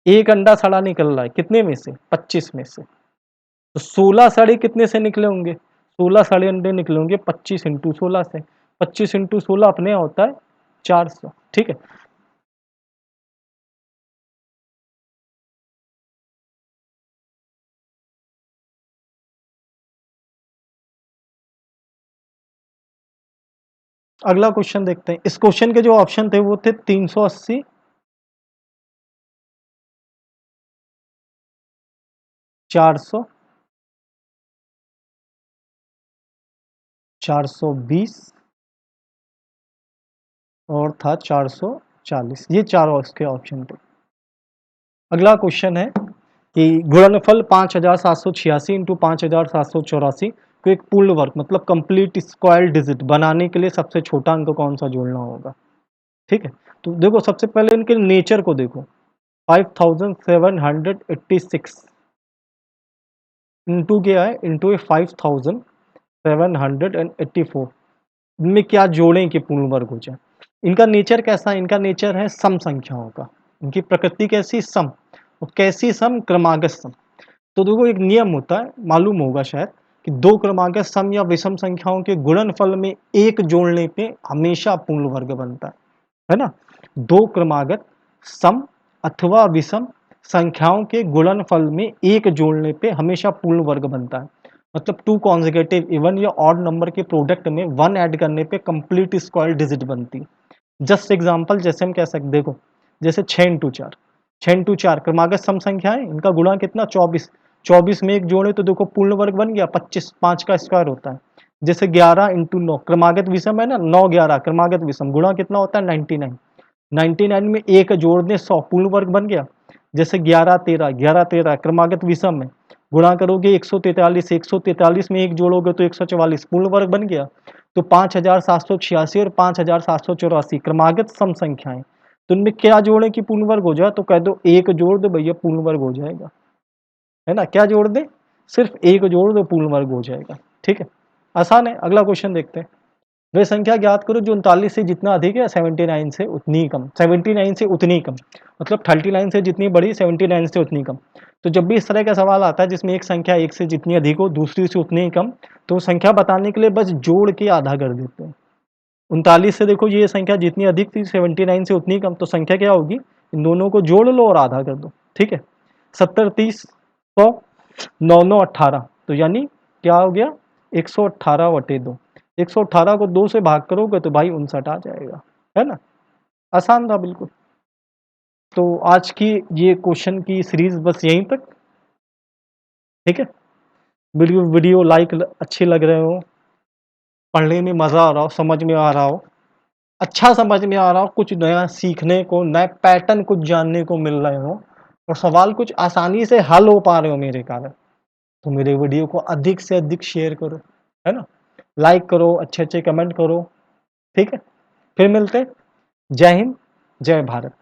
एक अंडा सड़ा निकल रहा है कितने में से, 25 में से। तो 16 सड़े कितने से निकले होंगे, 16 सड़े अंडे निकले होंगे 25 इंटू 16 से। 25 इंटू 16 अपने यहाँ होता है 400। ठीक है, अगला क्वेश्चन देखते हैं। इस क्वेश्चन के जो ऑप्शन थे वो थे 380, 400, 420 और था 440, ये चारों इसके ऑप्शन थे। अगला क्वेश्चन है कि गुणनफल 5786 इंटू 5784 को एक पूर्ण वर्ग मतलब कंप्लीट स्क्वायर डिजिट बनाने के लिए सबसे छोटा अंक कौन सा जोड़ना होगा। ठीक है, तो देखो सबसे पहले इनके नेचर को देखो, 5786 इंटू क्या है, इंटू 5784। इनमें क्या जोड़ें कि पूर्ण वर्ग हो जाए। इनका नेचर कैसा है, इनका नेचर है सम संख्याओं का, इनकी प्रकृति कैसी, सम। और कैसी सम, क्रमागत सम। तो देखो एक नियम होता है, मालूम होगा शायद, कि दो क्रमागत सम या विषम संख्याओं के गुणनफल में एक जोड़ने पे हमेशा पूर्ण वर्ग बनता है ना। दो क्रमागत सम अथवा विषम संख्याओं के गुणनफल में एक जोड़ने पे हमेशा पूर्ण वर्ग बनता है। मतलब टू कॉन्जिक्यूटिव इवन या ऑड नंबर के प्रोडक्ट में वन ऐड करने पे कंप्लीट स्क्वायर डिजिट बनती है। जस्ट एग्जांपल जैसे हम कह सकते, देखो जैसे 6 इंटू 4, 6 इंटू 4 क्रमागत सम संख्या है, इनका गुणा कितना, 24। 24 में एक जोड़े तो देखो पूर्ण वर्ग बन गया 25, 5 का स्क्वायर होता है। जैसे 11 इंटू 9 क्रमागत विषम है ना, 9 11 क्रमागत विषम, गुणा कितना होता है 99। 99 में एक जोड़ दें 100, पूर्ण वर्ग बन गया। जैसे 11 13, 11 13 क्रमागत विषम है, गुणा करोगे 143, 143 में एक जोड़ोगे तो 144, पूर्ण वर्ग बन गया। तो 5786 और 5784 क्रमागत सम संख्याएं, तो इनमें क्या जोड़े कि पूर्ण वर्ग हो जाए, तो कह दो एक जोड़ दो भैया पूर्ण वर्ग हो जाएगा, है ना। क्या जोड़ दे, सिर्फ एक जोड़ दो पूर्ण वर्ग हो जाएगा। ठीक है, आसान है। अगला क्वेश्चन देखते हैं। वे संख्या ज्ञात करो जो 39 से जितना अधिक है 79 से उतनी ही कम। 79 से उतनी ही कम मतलब 39 से जितनी बड़ी 79 से उतनी कम। तो जब भी इस तरह का सवाल आता है जिसमें एक संख्या एक से जितनी अधिक हो दूसरी से उतनी ही कम, तो संख्या बताने के लिए बस जोड़ के आधा कर देते हैं। 39 से देखो ये संख्या जितनी अधिक थी 79 से उतनी कम, तो संख्या क्या होगी, इन दोनों को जोड़ लो और आधा कर दो। ठीक है, 70 30 100 9 9 18, तो यानी क्या हो गया 118/2। 118 को 2 से भाग करोगे तो भाई 59 आ जाएगा, है ना। आसान था बिल्कुल। तो आज की ये क्वेश्चन की सीरीज बस यहीं तक। ठीक है, वीडियो वीडियो लाइक अच्छे लग रहे हो, पढ़ने में मज़ा आ रहा हो, समझ में आ रहा हो, अच्छा समझ में आ रहा हो, कुछ नया सीखने को, नए पैटर्न कुछ जानने को मिल रहे हो, और सवाल कुछ आसानी से हल हो पा रहे हो मेरे कारण, तो मेरे वीडियो को अधिक से अधिक शेयर करो, है ना। लाइक करो, अच्छे अच्छे कमेंट करो। ठीक है, फिर मिलते हैं। जय हिंद, जय भारत।